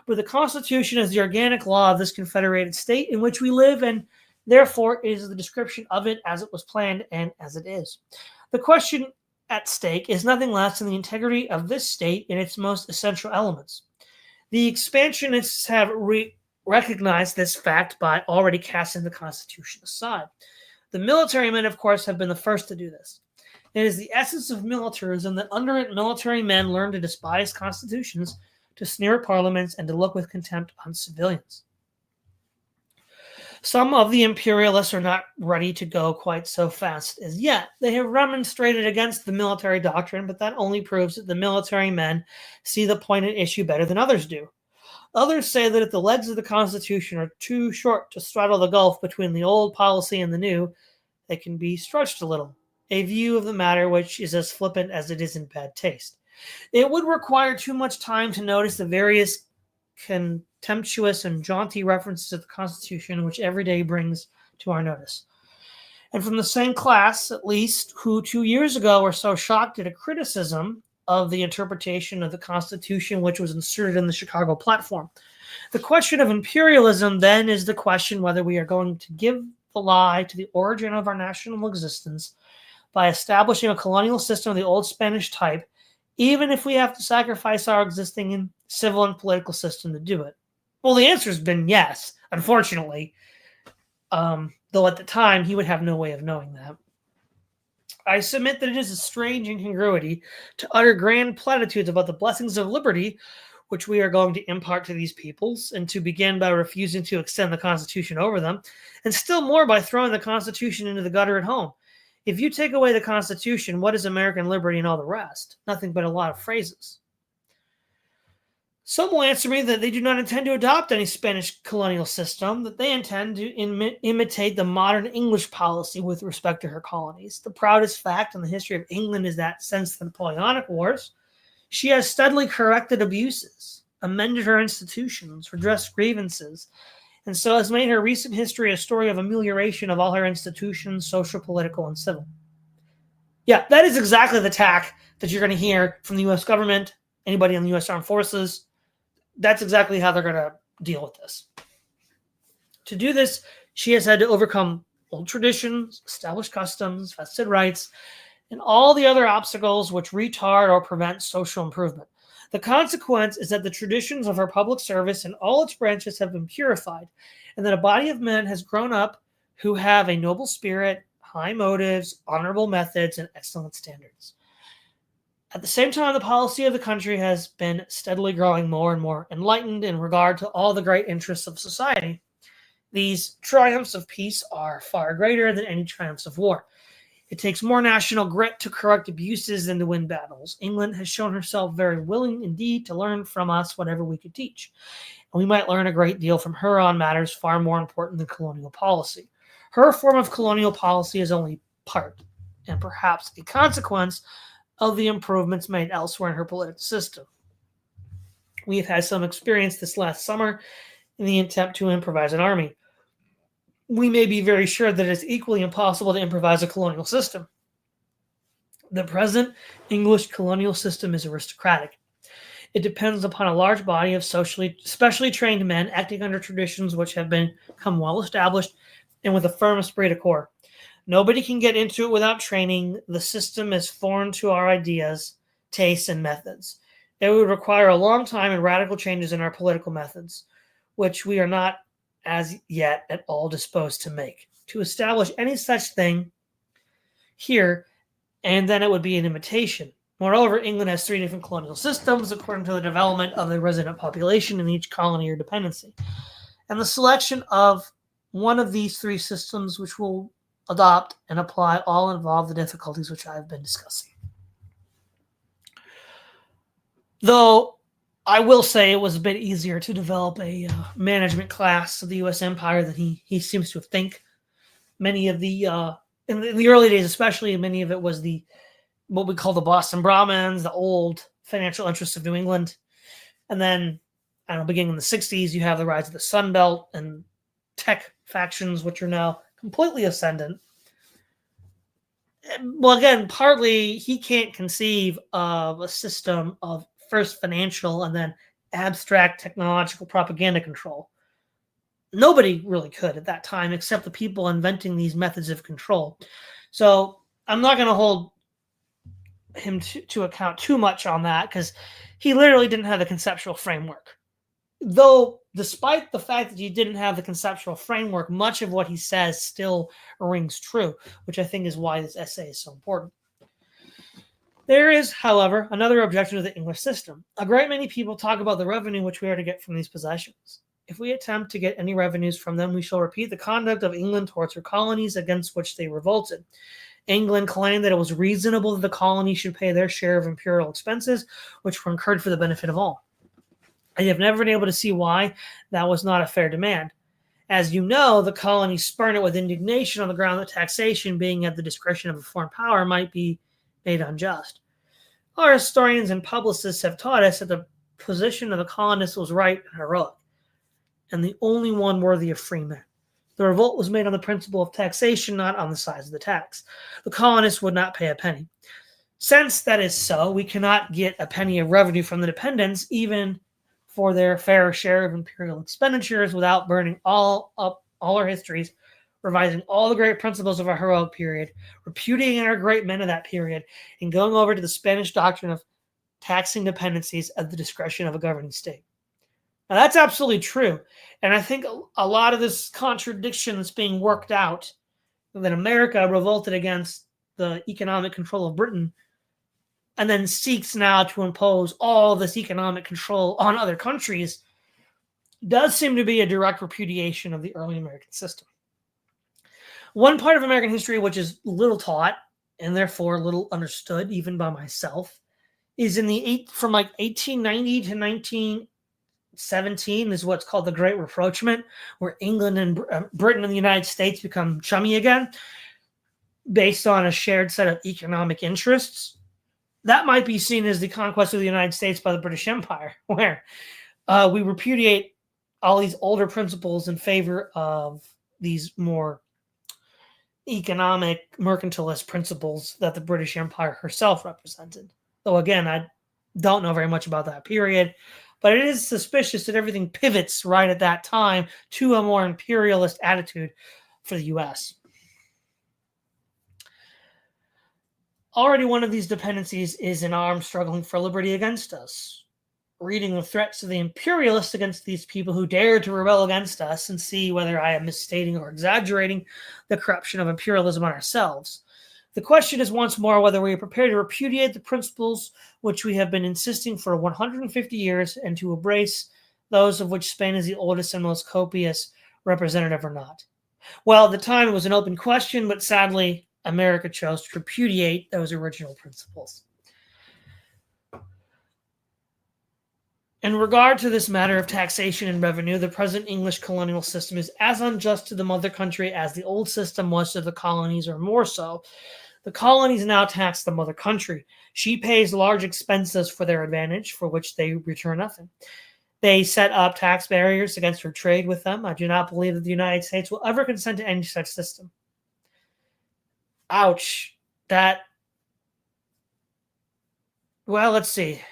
But the Constitution is the organic law of this confederated state in which we live, and therefore it is the description of it as it was planned and as it is. The question at stake is nothing less than the integrity of this state in its most essential elements. The expansionists have recognized this fact by already casting the Constitution aside. The military men, of course, have been the first to do this. It is the essence of militarism that under it military men learn to despise constitutions, to sneer at parliaments, and to look with contempt on civilians. Some of the imperialists are not ready to go quite so fast as yet. They have remonstrated against the military doctrine, but that only proves that the military men see the point at issue better than others do. Others say that if the legs of the Constitution are too short to straddle the gulf between the old policy and the new, they can be stretched a little, a view of the matter which is as flippant as it is in bad taste. It would require too much time to notice the various contemptuous and jaunty references to the Constitution which every day brings to our notice. And from the same class, at least, who 2 years ago were so shocked at a criticism of the interpretation of the Constitution which was inserted in the Chicago platform. The question of imperialism then is the question whether we are going to give the lie to the origin of our national existence by establishing a colonial system of the old Spanish type, even if we have to sacrifice our existing civil and political system to do it. Well, the answer has been yes, unfortunately, though at the time he would have no way of knowing that. I submit that it is a strange incongruity to utter grand platitudes about the blessings of liberty, which we are going to impart to these peoples, and to begin by refusing to extend the Constitution over them, and still more by throwing the Constitution into the gutter at home. If you take away the Constitution, what is American liberty and all the rest? Nothing but a lot of phrases. Some will answer me that they do not intend to adopt any Spanish colonial system, that they intend to imitate the modern English policy with respect to her colonies. The proudest fact in the history of England is that since the Napoleonic Wars, she has steadily corrected abuses, amended her institutions, redressed grievances, and so has made her recent history a story of amelioration of all her institutions, social, political, and civil. Yeah, that is exactly the tack that you're going to hear from the U.S. government, anybody in the U.S. Armed Forces. That's exactly how they're going to deal with this. To do this, she has had to overcome old traditions, established customs, vested rights, and all the other obstacles which retard or prevent social improvement. The consequence is that the traditions of her public service in all its branches have been purified, and that a body of men has grown up who have a noble spirit, high motives, honorable methods, and excellent standards. At the same time, the policy of the country has been steadily growing more and more enlightened in regard to all the great interests of society. These triumphs of peace are far greater than any triumphs of war. It takes more national grit to correct abuses than to win battles. England has shown herself very willing indeed to learn from us whatever we could teach. And we might learn a great deal from her on matters far more important than colonial policy. Her form of colonial policy is only part, and perhaps a consequence, of the improvements made elsewhere in her political system. We have had some experience this last summer in the attempt to improvise an army. We may be very sure that it is equally impossible to improvise a colonial system. The present English colonial system is aristocratic. It depends upon a large body of specially trained men acting under traditions which have become well established and with a firm esprit de corps. Nobody can get into it without training. The system is foreign to our ideas, tastes, and methods. It would require a long time and radical changes in our political methods, which we are not as yet at all disposed to make. To establish any such thing here, and then it would be an imitation. Moreover, England has 3 different colonial systems according to the development of the resident population in each colony or dependency. And the selection of one of these 3 systems which will adopt and apply all involve the difficulties which I have been discussing. Though I will say it was a bit easier to develop a management class of the U.S. Empire than he seems to think. Many of the, in the early days especially, many of it was what we call the Boston Brahmins, the old financial interests of New England. And then, I don't know, beginning in the 60s, you have the rise of the Sun Belt and tech factions, which are now completely ascendant. Well, again, partly he can't conceive of a system of first financial and then abstract technological propaganda control. Nobody really could at that time except the people inventing these methods of control. So I'm not going to hold him to account too much on that because he literally didn't have the conceptual framework. Though, despite the fact that he didn't have the conceptual framework, much of what he says still rings true, which I think is why this essay is so important. There is, however, another objection to the English system. A great many people talk about the revenue which we are to get from these possessions. If we attempt to get any revenues from them, we shall repeat the conduct of England towards her colonies against which they revolted. England claimed that it was reasonable that the colonies should pay their share of imperial expenses, which were incurred for the benefit of all. I have never been able to see why that was not a fair demand. As you know, the colonies spurn it with indignation on the ground that taxation, being at the discretion of a foreign power, might be made unjust. Our historians and publicists have taught us that the position of the colonists was right and heroic, and the only one worthy of free men. The revolt was made on the principle of taxation, not on the size of the tax. The colonists would not pay a penny. Since that is so, we cannot get a penny of revenue from the dependents, even for their fair share of imperial expenditures, without burning all our histories, revising all the great principles of our heroic period, repudiating our great men of that period, and going over to the Spanish doctrine of taxing dependencies at the discretion of a governing state. Now, that's absolutely true. And I think a lot of this contradiction that's being worked out, that America revolted against the economic control of Britain and then seeks now to impose all this economic control on other countries, does seem to be a direct repudiation of the early American system. One part of American history which is little taught and therefore little understood, even by myself, is from like 1890 to 1917 is what's called the Great Rapprochement, where England and Britain and the United States become chummy again, based on a shared set of economic interests. That might be seen as the conquest of the United States by the British Empire, where we repudiate all these older principles in favor of these more economic mercantilist principles that the British Empire herself represented. Though, again, I don't know very much about that period, but it is suspicious that everything pivots right at that time to a more imperialist attitude for the U.S. Already one of these dependencies is an arm struggling for liberty against us. Reading the threats of the imperialists against these people who dare to rebel against us, and see whether I am misstating or exaggerating the corruption of imperialism on ourselves. The question is once more whether we are prepared to repudiate the principles which we have been insisting for 150 years and to embrace those of which Spain is the oldest and most copious representative or not. Well, at the time it was an open question, but sadly America chose to repudiate those original principles. In regard to this matter of taxation and revenue, the present English colonial system is as unjust to the mother country as the old system was to the colonies, or more so. The colonies now tax the mother country. She pays large expenses for their advantage, for which they return nothing. They set up tax barriers against her trade with them. I do not believe that the United States will ever consent to any such system. Ouch. Well, let's see.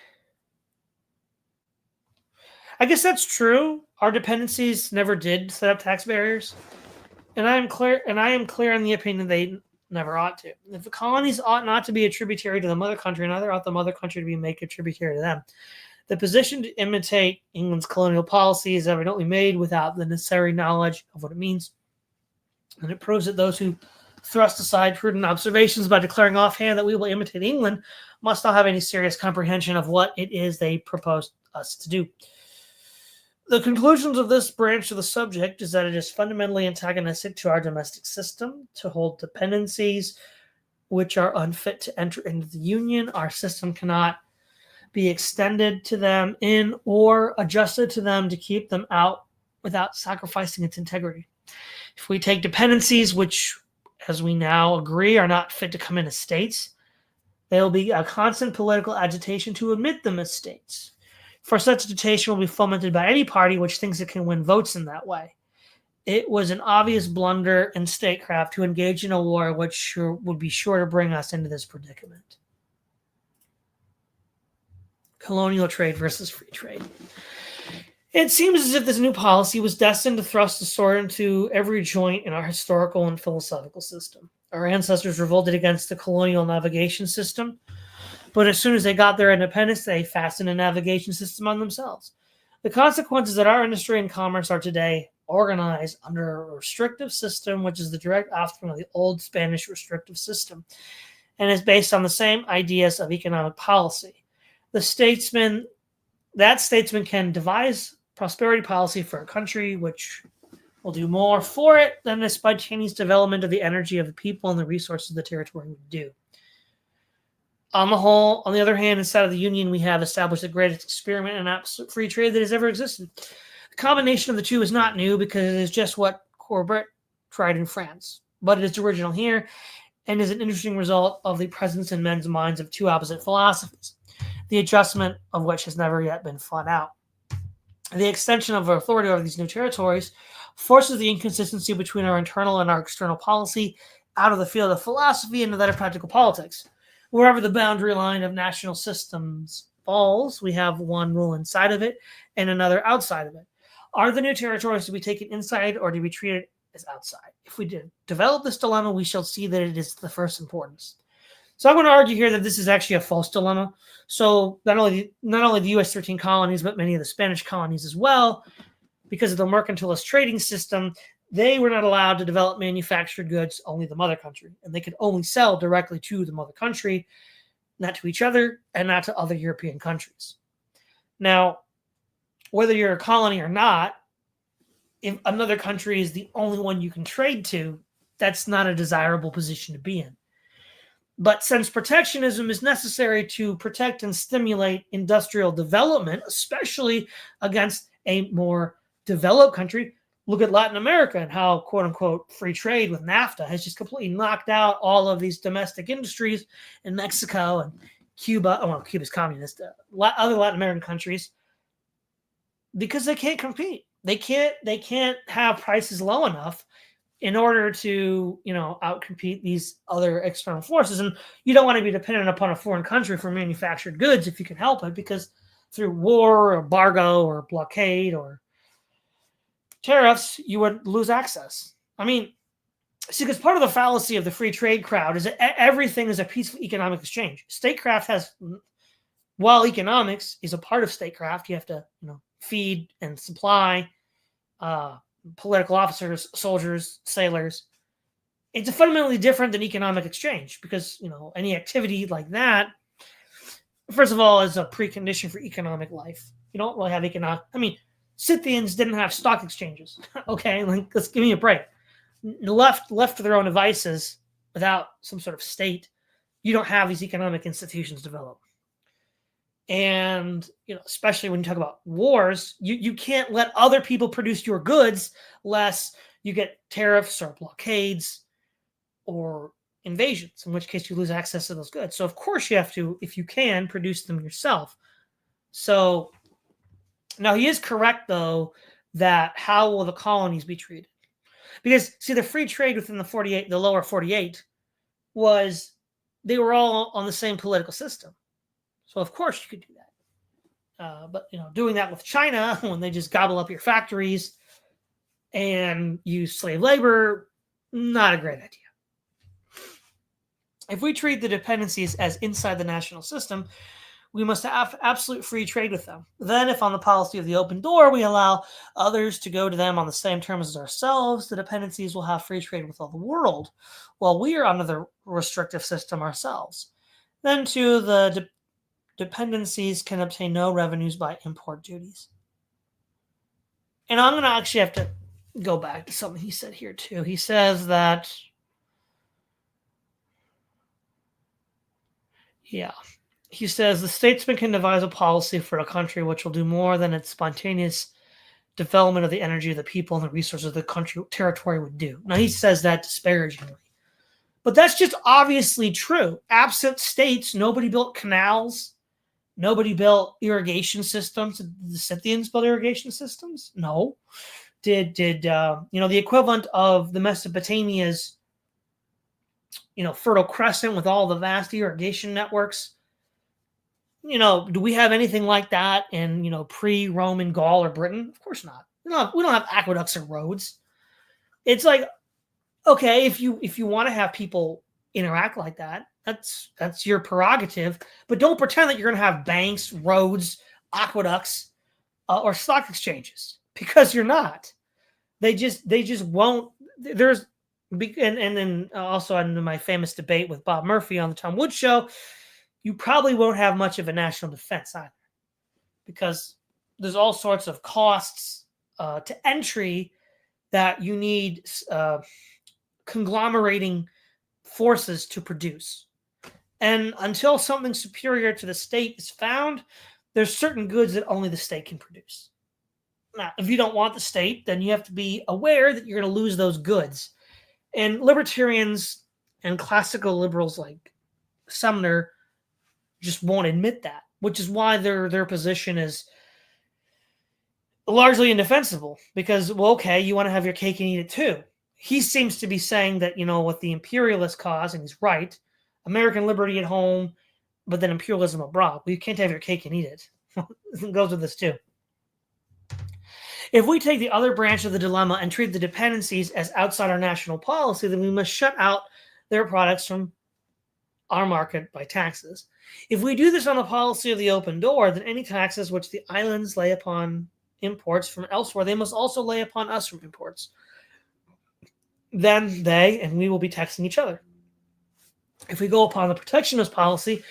I guess that's true. Our dependencies never did set up tax barriers. And I am clear in the opinion they never ought to. If the colonies ought not to be a tributary to the mother country, neither ought the mother country to be made a tributary to them. The position to imitate England's colonial policy is evidently made without the necessary knowledge of what it means. And it proves that those who thrust aside prudent observations by declaring offhand that we will imitate England must not have any serious comprehension of what it is they propose us to do. The conclusions of this branch of the subject is that it is fundamentally antagonistic to our domestic system to hold dependencies which are unfit to enter into the Union. Our system cannot be extended to them in or adjusted to them to keep them out without sacrificing its integrity. If we take dependencies which, as we now agree, are not fit to come in as states, there will be a constant political agitation to admit them as states. For such agitation will be fomented by any party which thinks it can win votes in that way. It was an obvious blunder in statecraft to engage in a war which would be sure to bring us into this predicament. Colonial trade versus free trade. It seems as if this new policy was destined to thrust the sword into every joint in our historical and philosophical system. Our ancestors revolted against the colonial navigation system, but as soon as they got their independence, they fastened a navigation system on themselves. The consequences that our industry and commerce are today organized under a restrictive system, which is the direct offspring of the old Spanish restrictive system, and is based on the same ideas of economic policy. That statesman can devise prosperity policy for a country which will do more for it than the spontaneous development of the energy of the people and the resources of the territory would do. On the other hand, inside of the Union, we have established the greatest experiment in absolute free trade that has ever existed. The combination of the two is not new because it is just what Courbet tried in France, but it is original here and is an interesting result of the presence in men's minds of two opposite philosophies, the adjustment of which has never yet been fought out. The extension of our authority over these new territories forces the inconsistency between our internal and our external policy out of the field of philosophy into that of practical politics. Wherever the boundary line of national systems falls, we have one rule inside of it and another outside of it. Are the new territories to be taken inside or to be treated as outside? If we develop this dilemma, we shall see that it is the first importance. So I'm going to argue here that this is actually a false dilemma. So not only the U.S. 13 colonies, but many of the Spanish colonies as well, because of the mercantilist trading system, they were not allowed to develop manufactured goods, only the mother country. And they could only sell directly to the mother country, not to each other, and not to other European countries. Now, whether you're a colony or not, if another country is the only one you can trade to, that's not a desirable position to be in. But since protectionism is necessary to protect and stimulate industrial development, especially against a more developed country, look at Latin America and how, quote unquote, free trade with NAFTA has just completely knocked out all of these domestic industries in Mexico and Cuba. Oh, well, Cuba's communist, other Latin American countries, because they can't compete. They can't have prices low enough in order to, outcompete these other external forces. And you don't want to be dependent upon a foreign country for manufactured goods if you can help it, because through war or embargo or blockade or tariffs, you would lose access. I mean, see, because part of the fallacy of the free trade crowd is that everything is a peaceful economic exchange. Statecraft has, while economics is a part of statecraft, you have to, feed and supply political officers, soldiers, sailors. It's fundamentally different than economic exchange because, any activity like that, first of all, is a precondition for economic life. You don't really have economic. I mean, Scythians didn't have stock exchanges. Okay, let's give me a break. Left to their own devices without some sort of state, you don't have these economic institutions develop. And, especially when you talk about wars, you can't let other people produce your goods lest you get tariffs or blockades or invasions, in which case you lose access to those goods. So, of course, you have to, if you can, produce them yourself. So, now he is correct, though, that how will the colonies be treated? Because, see, the free trade within the lower 48 was, they were all on the same political system. So, of course, you could do that. But, doing that with China, when they just gobble up your factories and use slave labor, not a great idea. If we treat the dependencies as inside the national system, we must have absolute free trade with them. Then, if on the policy of the open door, we allow others to go to them on the same terms as ourselves, the dependencies will have free trade with all the world, while we are under the restrictive system ourselves. Then, too, the dependencies can obtain no revenues by import duties. And I'm going to actually have to go back to something he said here, too. He says that, he says the statesman can devise a policy for a country which will do more than its spontaneous development of the energy of the people and the resources of the country territory would do. Now, he says that disparagingly. But that's just obviously true. Absent states, nobody built canals. Nobody built irrigation systems. Did the Scythians build irrigation systems? No. the equivalent of the Mesopotamia's, Fertile Crescent with all the vast irrigation networks. Do we have anything like that in, pre-Roman Gaul or Britain? Of course not. We don't have aqueducts or roads. It's like, okay, if you want to have people interact like that, that's your prerogative. But don't pretend that you're going to have banks, roads, aqueducts, or stock exchanges, because you're not. They just won't. There's and then also in my famous debate with Bob Murphy on the Tom Woods Show, you probably won't have much of a national defense either, because there's all sorts of costs to entry that you need conglomerating forces to produce. And until something superior to the state is found, there's certain goods that only the state can produce. Now, if you don't want the state, then you have to be aware that you're going to lose those goods. And libertarians and classical liberals like Sumner just won't admit that, which is why their position is largely indefensible. Because, well, okay, you want to have your cake and eat it too. He seems to be saying that, with the imperialist cause, and he's right, American liberty at home, but then imperialism abroad. Well, you can't have your cake and eat it. It goes with this too. If we take the other branch of the dilemma and treat the dependencies as outside our national policy, then we must shut out their products from our market by taxes. If we do this on the policy of the open door, then any taxes which the islands lay upon imports from elsewhere, they must also lay upon us from imports. Then they and we will be taxing each other. If we go upon the protectionist policy,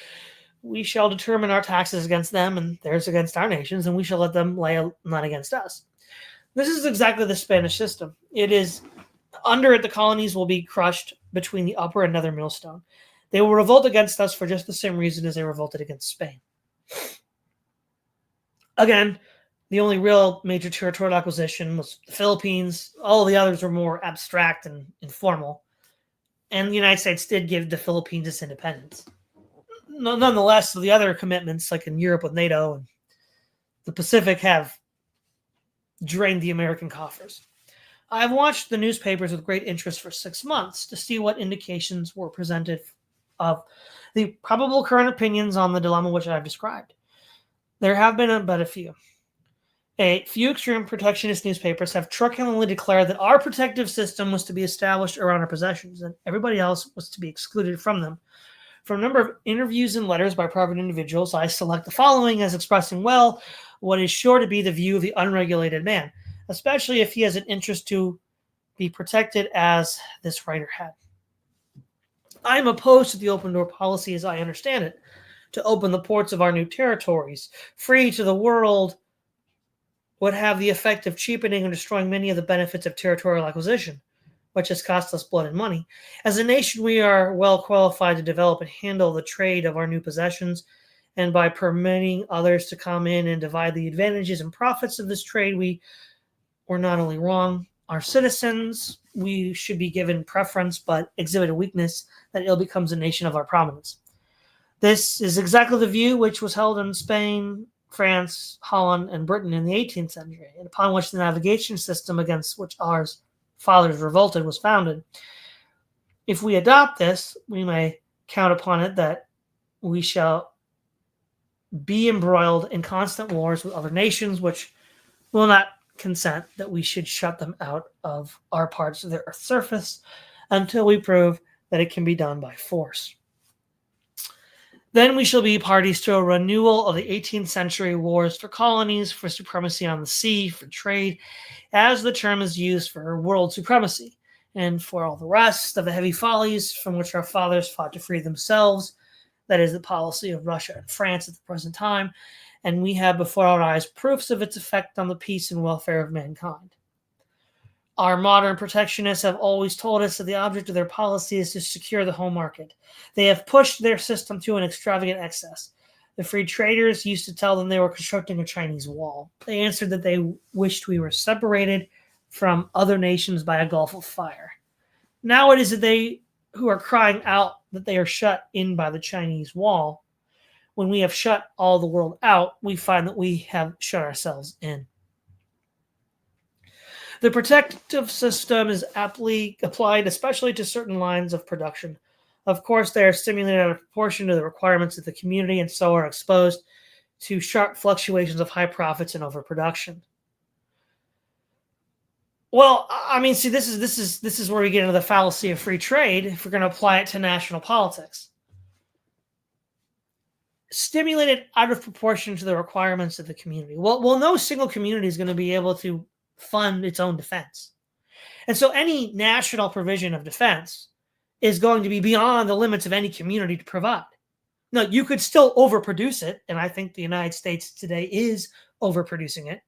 we shall determine our taxes against them and theirs against our nations, and we shall let them lay none against us. This is exactly the Spanish system. It is, under it, the colonies will be crushed between the upper and nether millstone. They will revolt against us for just the same reason as they revolted against Spain. Again, the only real major territorial acquisition was the Philippines. All the others were more abstract and informal. And the United States did give the Philippines its independence. Nonetheless, the other commitments, like in Europe with NATO and the Pacific, have drained the American coffers. I have watched the newspapers with great interest for 6 months to see what indications were presented of the probable current opinions on the dilemma which I have described. There have been but a few. A few extreme protectionist newspapers have truculently declared that our protective system was to be established around our possessions, and everybody else was to be excluded from them. From a number of interviews and letters by private individuals, I select the following as expressing well what is sure to be the view of the unregulated man, especially if he has an interest to be protected as this writer had. I am opposed to the open door policy as I understand it, to open the ports of our new territories, free to the world, would have the effect of cheapening and destroying many of the benefits of territorial acquisition, which has cost us blood and money. As a nation, we are well qualified to develop and handle the trade of our new possessions, and by permitting others to come in and divide the advantages and profits of this trade, we were not only wrong. Our citizens, we should be given preference, but exhibit a weakness that ill becomes a nation of our prominence. This is exactly the view which was held in Spain, France, Holland, and Britain in the 18th century, and upon which the navigation system against which our fathers revolted was founded. If we adopt this, we may count upon it that we shall be embroiled in constant wars with other nations, which will not consent that we should shut them out of our parts of the earth's surface until we prove that it can be done by force. Then we shall be parties to a renewal of the 18th century wars for colonies, for supremacy on the sea, for trade, as the term is used for world supremacy, and for all the rest of the heavy follies from which our fathers fought to free themselves. That is the policy of Russia and France at the present time, and we have before our eyes proofs of its effect on the peace and welfare of mankind. Our modern protectionists have always told us that the object of their policy is to secure the home market. They have pushed their system to an extravagant excess. The free traders used to tell them they were constructing a Chinese wall. They answered that they wished we were separated from other nations by a gulf of fire. Now it is that they who are crying out that they are shut in by the Chinese wall. When we have shut all the world out, we find that we have shut ourselves in. The protective system is aptly applied, especially to certain lines of production. Of course, they are stimulated out of proportion to the requirements of the community and so are exposed to sharp fluctuations of high profits and overproduction. Well, I mean, see, this is where we get into the fallacy of free trade if we're going to apply it to national politics. Stimulated out of proportion to the requirements of the community. Well, no single community is going to be able to fund its own defense. And so any national provision of defense is going to be beyond the limits of any community to provide. Now, you could still overproduce it, and I think the United States today is overproducing it.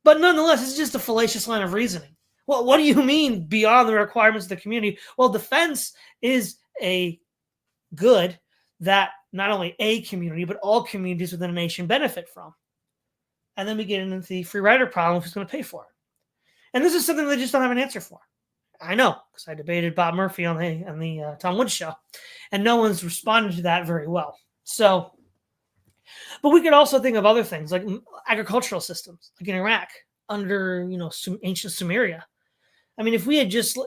But nonetheless, it's just a fallacious line of reasoning. Well, what do you mean beyond the requirements of the community? Well, defense is a good that not only a community, but all communities within a nation benefit from. And then we get into the free rider problem, who's going to pay for it. And this is something they just don't have an answer for. I know, because I debated Bob Murphy on the Tom Woods show, and no one's responded to that very well. So, but we could also think of other things like agricultural systems, like in Iraq under ancient Sumeria. I mean, if we had just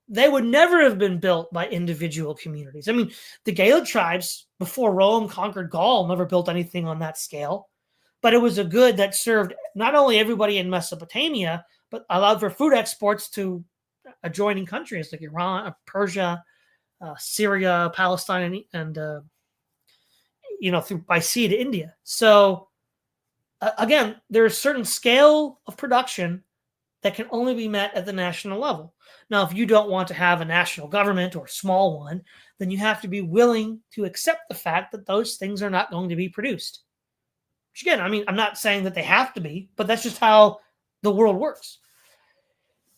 they would never have been built by individual communities. I mean, the Gaelic tribes before Rome conquered Gaul never built anything on that scale, but it was a good that served not only everybody in Mesopotamia, but allowed for food exports to adjoining countries like Iran, Persia, Syria, Palestine, and through by sea to India. So again, there's a certain scale of production that can only be met at the national level. Now, if you don't want to have a national government or a small one, then you have to be willing to accept the fact that those things are not going to be produced. Which again, I mean, I'm not saying that they have to be, but that's just how the world works.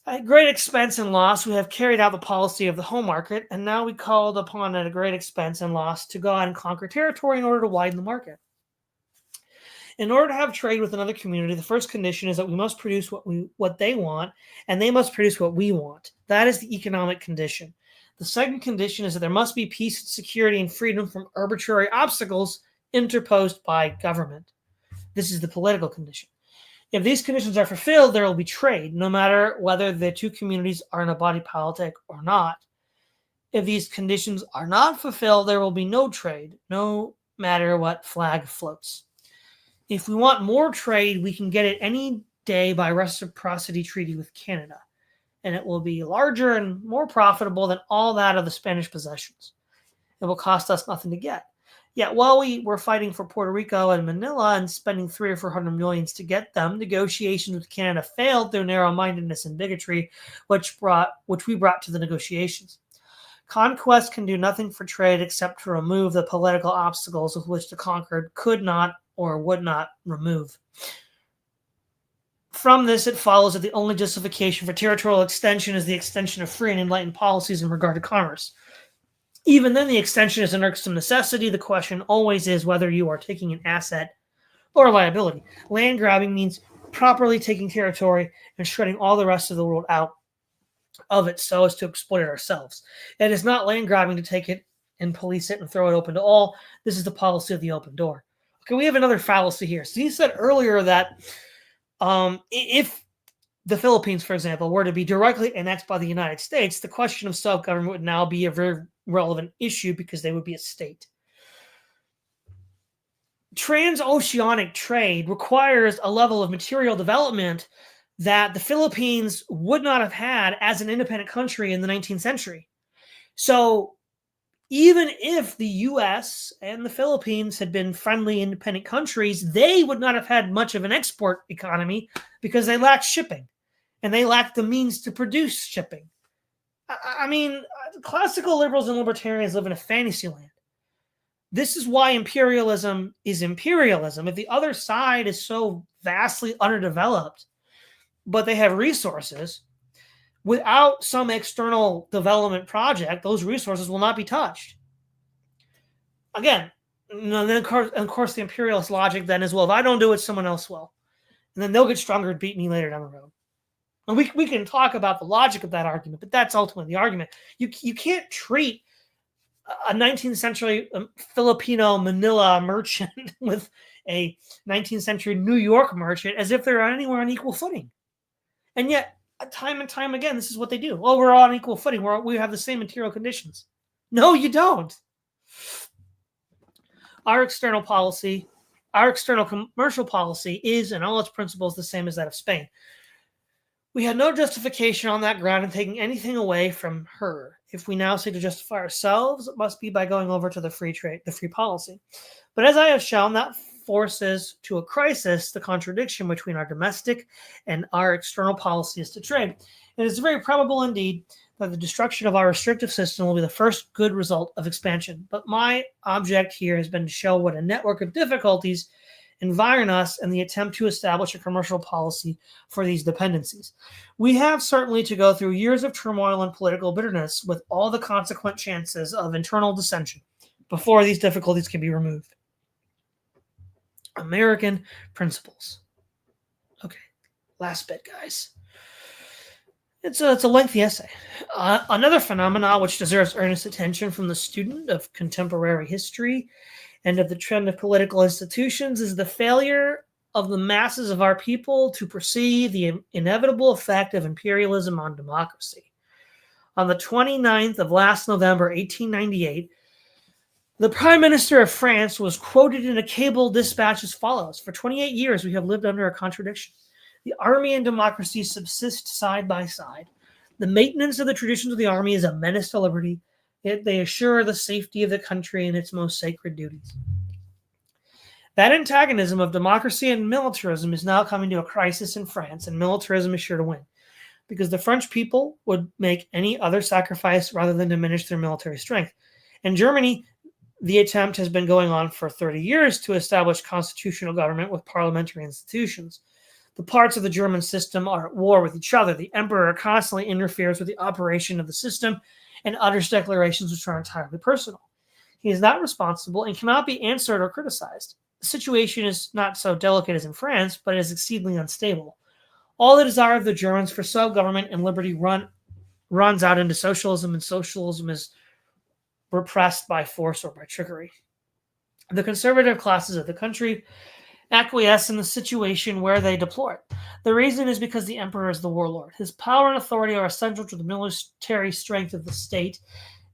At great expense and loss, we have carried out the policy of the home market, and now we called upon at a great expense and loss to go out and conquer territory in order to widen the market. In order to have trade with another community, the first condition is that we must produce what they want, and they must produce what we want. That is the economic condition. The second condition is that there must be peace, security, and freedom from arbitrary obstacles interposed by government. This is the political condition. If these conditions are fulfilled, there will be trade, no matter whether the two communities are in a body politic or not. If these conditions are not fulfilled, there will be no trade, no matter what flag floats. If we want more trade, we can get it any day by reciprocity treaty with Canada, and it will be larger and more profitable than all that of the Spanish possessions. It will cost us nothing to get. Yet while we were fighting for Puerto Rico and Manila and spending $300 or $400 million to get them, negotiations with Canada failed through narrow-mindedness and bigotry, which we brought to the negotiations. Conquest can do nothing for trade except to remove the political obstacles with which the conquered could not or would not remove. From this, it follows that the only justification for territorial extension is the extension of free and enlightened policies in regard to commerce. Even then, the extension is an irksome necessity. The question always is whether you are taking an asset or a liability. Land grabbing means properly taking territory and shredding all the rest of the world out of it so as to exploit it ourselves. It is not land grabbing to take it and police it and throw it open to all. This is the policy of the open door. Okay, we have another fallacy here. So you said earlier that if the Philippines, for example, were to be directly annexed by the United States, the question of self-government would now be a very relevant issue because they would be a state. Transoceanic trade requires a level of material development that the Philippines would not have had as an independent country in the 19th century. So even if the U.S. and the Philippines had been friendly, independent countries, they would not have had much of an export economy because they lacked shipping and they lacked the means to produce shipping. I mean, classical liberals and libertarians live in a fantasy land. This is why imperialism is imperialism. If the other side is so vastly underdeveloped, but they have resources, without some external development project, those resources will not be touched. Again, and then of course the imperialist logic then is, well, if I don't do it, someone else will. And then they'll get stronger and beat me later down the road. And we can talk about the logic of that argument, but that's ultimately the argument. You can't treat a 19th century Filipino Manila merchant with a 19th century New York merchant as if they're anywhere on equal footing. And yet, time and time again, this is what they do. Oh, we're on equal footing. We have the same material conditions. No, you don't. Our external policy, our external commercial policy is, in all its principles, the same as that of Spain. We had no justification on that ground in taking anything away from her. If we now seek to justify ourselves, it must be by going over to the free policy. But as I have shown, that forces to a crisis the contradiction between our domestic and our external policies to trade. It is very probable indeed that the destruction of our restrictive system will be the first good result of expansion. But my object here has been to show what a network of difficulties environ us in the attempt to establish a commercial policy for these dependencies. We have certainly to go through years of turmoil and political bitterness with all the consequent chances of internal dissension before these difficulties can be removed. American principles. Okay, last bit, guys. It's a lengthy essay. Another phenomenon which deserves earnest attention from the student of contemporary history and of the trend of political institutions is the failure of the masses of our people to perceive the inevitable effect of imperialism on democracy. On the 29th of last November, 1898, the Prime Minister of France was quoted in a cable dispatch as follows: "For 28 years we have lived under a contradiction. The army and democracy subsist side by side. The maintenance of the traditions of the army is a menace to liberty, yet they assure the safety of the country and its most sacred duties." That antagonism of democracy and militarism is now coming to a crisis in France, and militarism is sure to win, because the French people would make any other sacrifice rather than diminish their military strength. In Germany, the attempt has been going on for 30 years to establish constitutional government with parliamentary institutions. The parts of the German system are at war with each other. The emperor constantly interferes with the operation of the system and utters declarations which are entirely personal. He is not responsible and cannot be answered or criticized. The situation is not so delicate as in France, but it is exceedingly unstable. All the desire of the Germans for self-government and liberty runs out into socialism, and socialism is repressed by force or by trickery. The conservative classes of the country acquiesce in the situation where they deplore it. The reason is because the emperor is the warlord. His power and authority are essential to the military strength of the state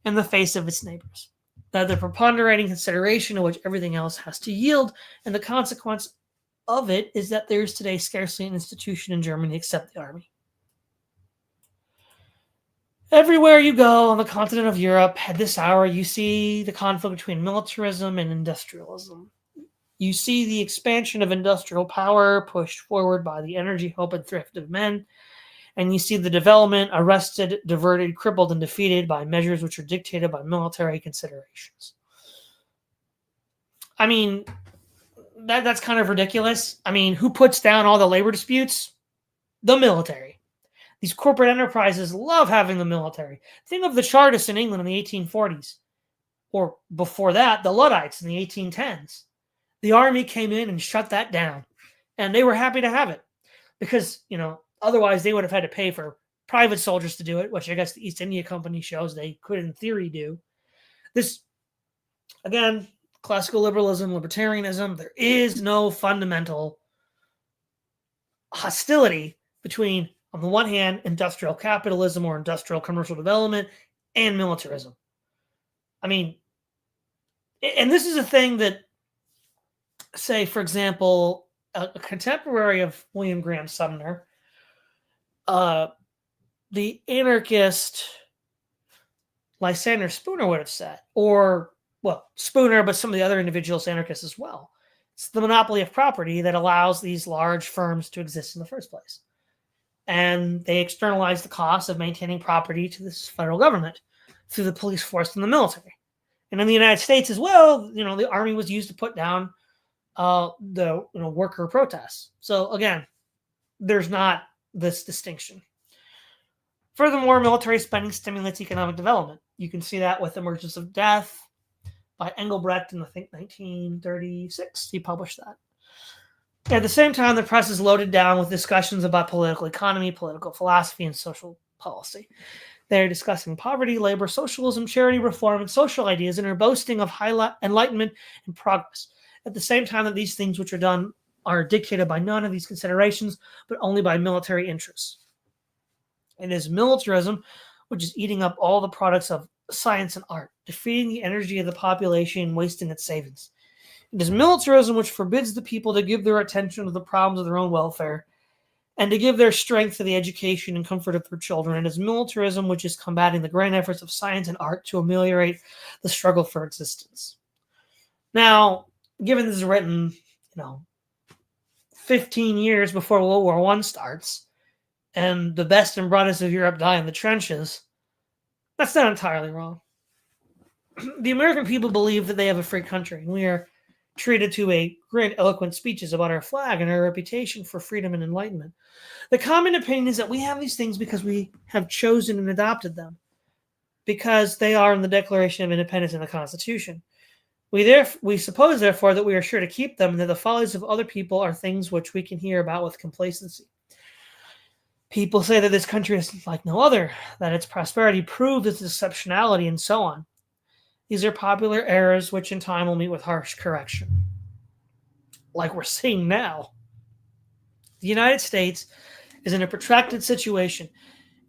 in the face of its neighbors. That the preponderating consideration of which everything else has to yield, and the consequence of it is that there is today scarcely an institution in Germany except the army. Everywhere you go on the continent of Europe at this hour, you see the conflict between militarism and industrialism. You see the expansion of industrial power pushed forward by the energy, hope, and thrift of men. And you see the development arrested, diverted, crippled, and defeated by measures which are dictated by military considerations. I mean, that's kind of ridiculous. I mean, who puts down all the labor disputes? The military. These corporate enterprises love having the military. Think of the Chartists in England in the 1840s. Or before that, the Luddites in the 1810s. The army came in and shut that down. And they were happy to have it. Because, otherwise they would have had to pay for private soldiers to do it, which I guess the East India Company shows they could in theory do. This, again, classical liberalism, libertarianism, there is no fundamental hostility between, on the one hand, industrial capitalism or industrial commercial development and militarism. I mean, and this is a thing that, say, for example, a contemporary of William Graham Sumner, the anarchist Lysander Spooner would have said, or, well, Spooner, but some of the other individuals, anarchists as well. It's the monopoly of property that allows these large firms to exist in the first place. And they externalize the cost of maintaining property to this federal government through the police force and the military. And in the United States as well, the army was used to put down the worker protests. So again, there's not this distinction. Furthermore, military spending stimulates economic development. You can see that with Emergence of Death by Engelbrecht in, I think, 1936. He published that. At the same time, the press is loaded down with discussions about political economy, political philosophy, and social policy. They're discussing poverty, labor, socialism, charity reform, and social ideas, and are boasting of high enlightenment and progress. At the same time that these things which are done are dictated by none of these considerations, but only by military interests. It is militarism, which is eating up all the products of science and art, defeating the energy of the population and wasting its savings. It is militarism which forbids the people to give their attention to the problems of their own welfare and to give their strength to the education and comfort of their children. It is militarism which is combating the grand efforts of science and art to ameliorate the struggle for existence. Now, given this is written, 15 years before World War I starts, and the best and brightest of Europe die in the trenches, that's not entirely wrong. The American people believe that they have a free country, and we are treated to a great eloquent speeches about our flag and our reputation for freedom and enlightenment. The common opinion is that we have these things because we have chosen and adopted them, because they are in the Declaration of Independence and the Constitution. We suppose, therefore, that we are sure to keep them, and that the follies of other people are things which we can hear about with complacency. People say that this country is like no other, that its prosperity proved its exceptionality, and so on. These are popular errors which in time will meet with harsh correction. Like we're seeing now. The United States is in a protracted situation.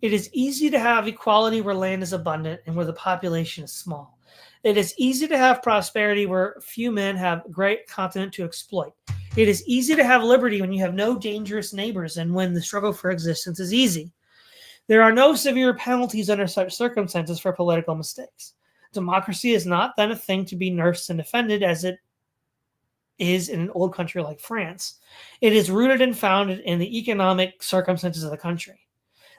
It is easy to have equality where land is abundant and where the population is small. It is easy to have prosperity where few men have a great continent to exploit. It is easy to have liberty when you have no dangerous neighbors and when the struggle for existence is easy. There are no severe penalties under such circumstances for political mistakes. Democracy is not then a thing to be nursed and defended as it is in an old country like France. It is rooted and founded in the economic circumstances of the country.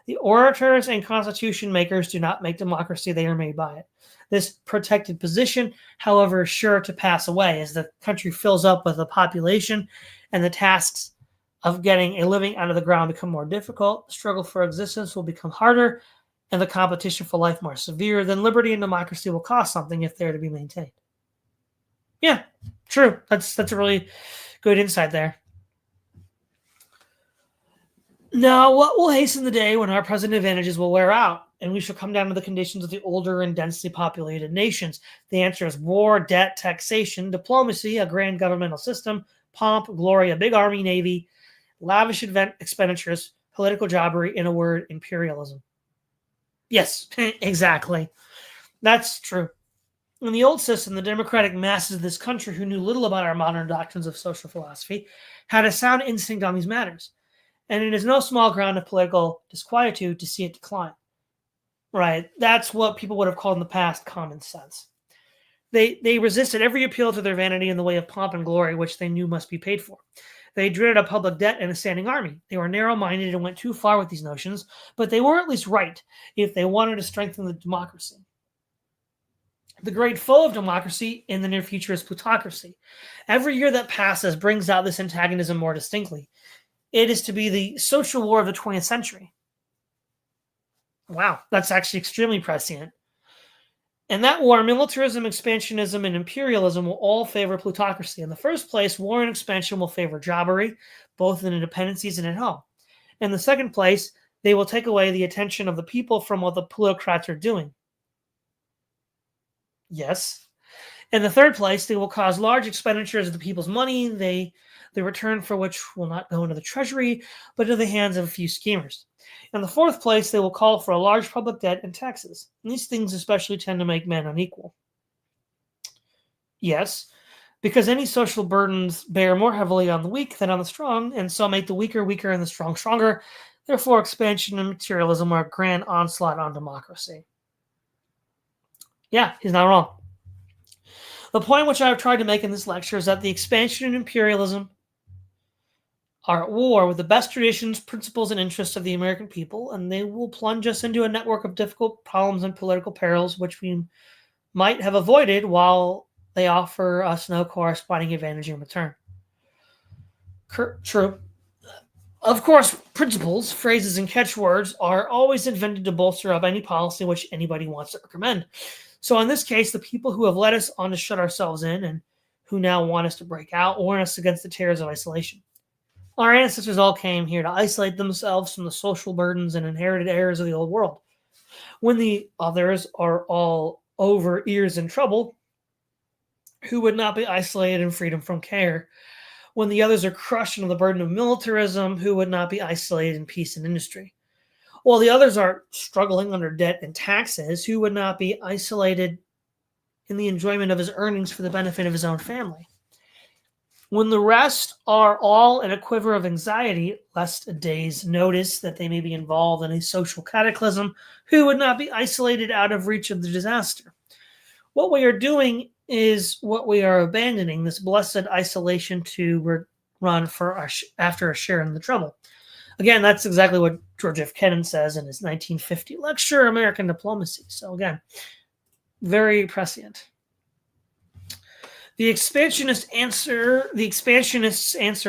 The orators and constitution makers do not make democracy, they are made by it. This protected position, however, is sure to pass away as the country fills up with a population and the tasks of getting a living out of the ground become more difficult. The struggle for existence will become harder and the competition for life more severe. Then liberty and democracy will cost something if they're to be maintained. Yeah, true. That's a really good insight there. Now, what will hasten the day when our present advantages will wear out, and we shall come down to the conditions of the older and densely populated nations? The answer is war, debt, taxation, diplomacy, a grand governmental system, pomp, glory, a big army, navy, lavish expenditures, political jobbery, in a word, imperialism. Yes, exactly. That's true. In the old system, the democratic masses of this country, who knew little about our modern doctrines of social philosophy, had a sound instinct on these matters. And it is no small ground of political disquietude to see it decline. Right? That's what people would have called in the past common sense. They resisted every appeal to their vanity in the way of pomp and glory, which they knew must be paid for. They dreaded a public debt and a standing army. They were narrow-minded and went too far with these notions, but they were at least right if they wanted to strengthen the democracy. The great foe of democracy in the near future is plutocracy. Every year that passes brings out this antagonism more distinctly. It is to be the social war of the 20th century. Wow, that's actually extremely prescient. In that war, militarism, expansionism, and imperialism will all favor plutocracy. In the first place, war and expansion will favor jobbery, both in the dependencies and at home. In the second place, they will take away the attention of the people from what the plutocrats are doing. Yes. In the third place, they will cause large expenditures of the people's money, the return for which will not go into the treasury, but into the hands of a few schemers. In the fourth place, they will call for a large public debt and taxes. And these things especially tend to make men unequal. Yes, because any social burdens bear more heavily on the weak than on the strong, and so make the weaker weaker and the strong stronger. Therefore, expansion and materialism are a grand onslaught on democracy. Yeah, he's not wrong. The point which I have tried to make in this lecture is that the expansion and imperialism are at war with the best traditions, principles, and interests of the American people, and they will plunge us into a network of difficult problems and political perils which we might have avoided while they offer us no corresponding advantage in return. True. Of course, principles, phrases, and catchwords are always invented to bolster up any policy which anybody wants to recommend. So in this case, the people who have led us on to shut ourselves in and who now want us to break out warn us against the terrors of isolation. Our ancestors all came here to isolate themselves from the social burdens and inherited errors of the old world. When the others are all over ears in trouble, who would not be isolated in freedom from care? When the others are crushed under the burden of militarism, who would not be isolated in peace and industry? while the others are struggling under debt and taxes, who would not be isolated in the enjoyment of his earnings for the benefit of his own family? When the rest are all in a quiver of anxiety, lest a day's notice that they may be involved in a social cataclysm, who would not be isolated out of reach of the disaster? What we are doing is what we are abandoning, this blessed isolation to run after a share in the trouble. Again, that's exactly what George F. Kennan says in his 1950 lecture, American Diplomacy. So again, very prescient. The expansionists answer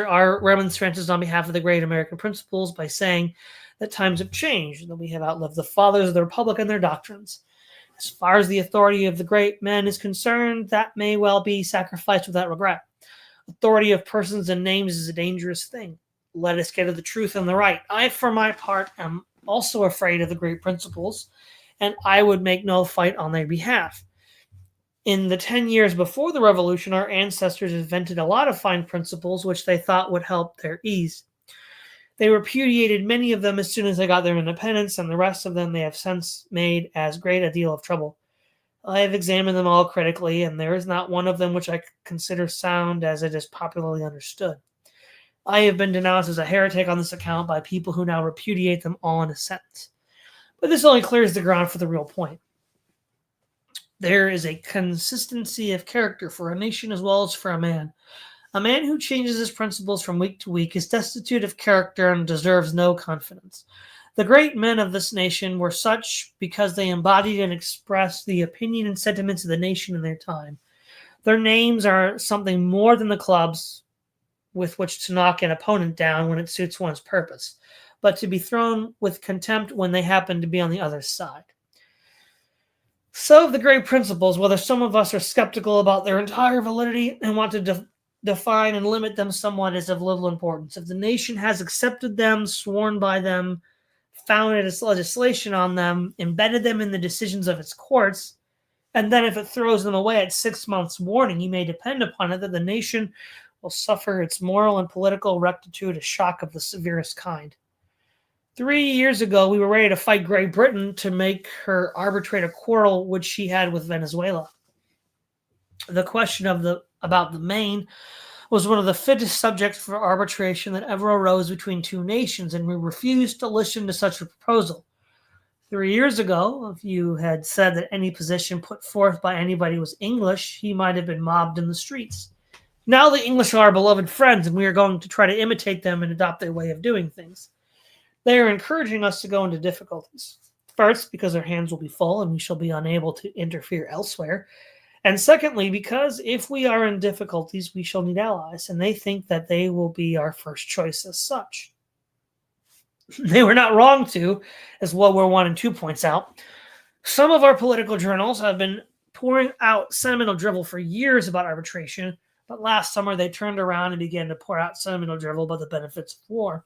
our remonstrances on behalf of the great American principles by saying that times have changed, that we have outlived the fathers of the Republic and their doctrines. As far as the authority of the great men is concerned, that may well be sacrificed without regret. Authority of persons and names is a dangerous thing. Let us get to the truth and the right. I, for my part, am also afraid of the great principles, and I would make no fight on their behalf. In the 10 years before the Revolution, our ancestors invented a lot of fine principles which they thought would help their ease. They repudiated many of them as soon as they got their independence, and the rest of them they have since made as great a deal of trouble. I have examined them all critically, and there is not one of them which I consider sound as it is popularly understood. I have been denounced as a heretic on this account by people who now repudiate them all in a sentence. But this only clears the ground for the real point. There is a consistency of character for a nation as well as for a man. A man who changes his principles from week to week is destitute of character and deserves no confidence. The great men of this nation were such because they embodied and expressed the opinion and sentiments of the nation in their time. Their names are something more than the clubs with which to knock an opponent down when it suits one's purpose, but to be thrown with contempt when they happen to be on the other side. So of the great principles, whether some of us are skeptical about their entire validity and want to define and limit them somewhat, is of little importance. If the nation has accepted them, sworn by them, founded its legislation on them, embedded them in the decisions of its courts, and then if it throws them away at 6 months' warning, you may depend upon it that the nation will suffer its moral and political rectitude a shock of the severest kind. 3 years ago, we were ready to fight Great Britain to make her arbitrate a quarrel which she had with Venezuela. The question about the Maine was one of the fittest subjects for arbitration that ever arose between two nations, and we refused to listen to such a proposal. 3 years ago, if you had said that any position put forth by anybody was English, he might have been mobbed in the streets. Now the English are our beloved friends, and we are going to try to imitate them and adopt their way of doing things. They are encouraging us to go into difficulties. First, because our hands will be full and we shall be unable to interfere elsewhere. And secondly, because if we are in difficulties, we shall need allies, and they think that they will be our first choice as such. They were not wrong to, as World War I and II points out. Some of our political journals have been pouring out sentimental drivel for years about arbitration, but last summer they turned around and began to pour out sentimental drivel about the benefits of war.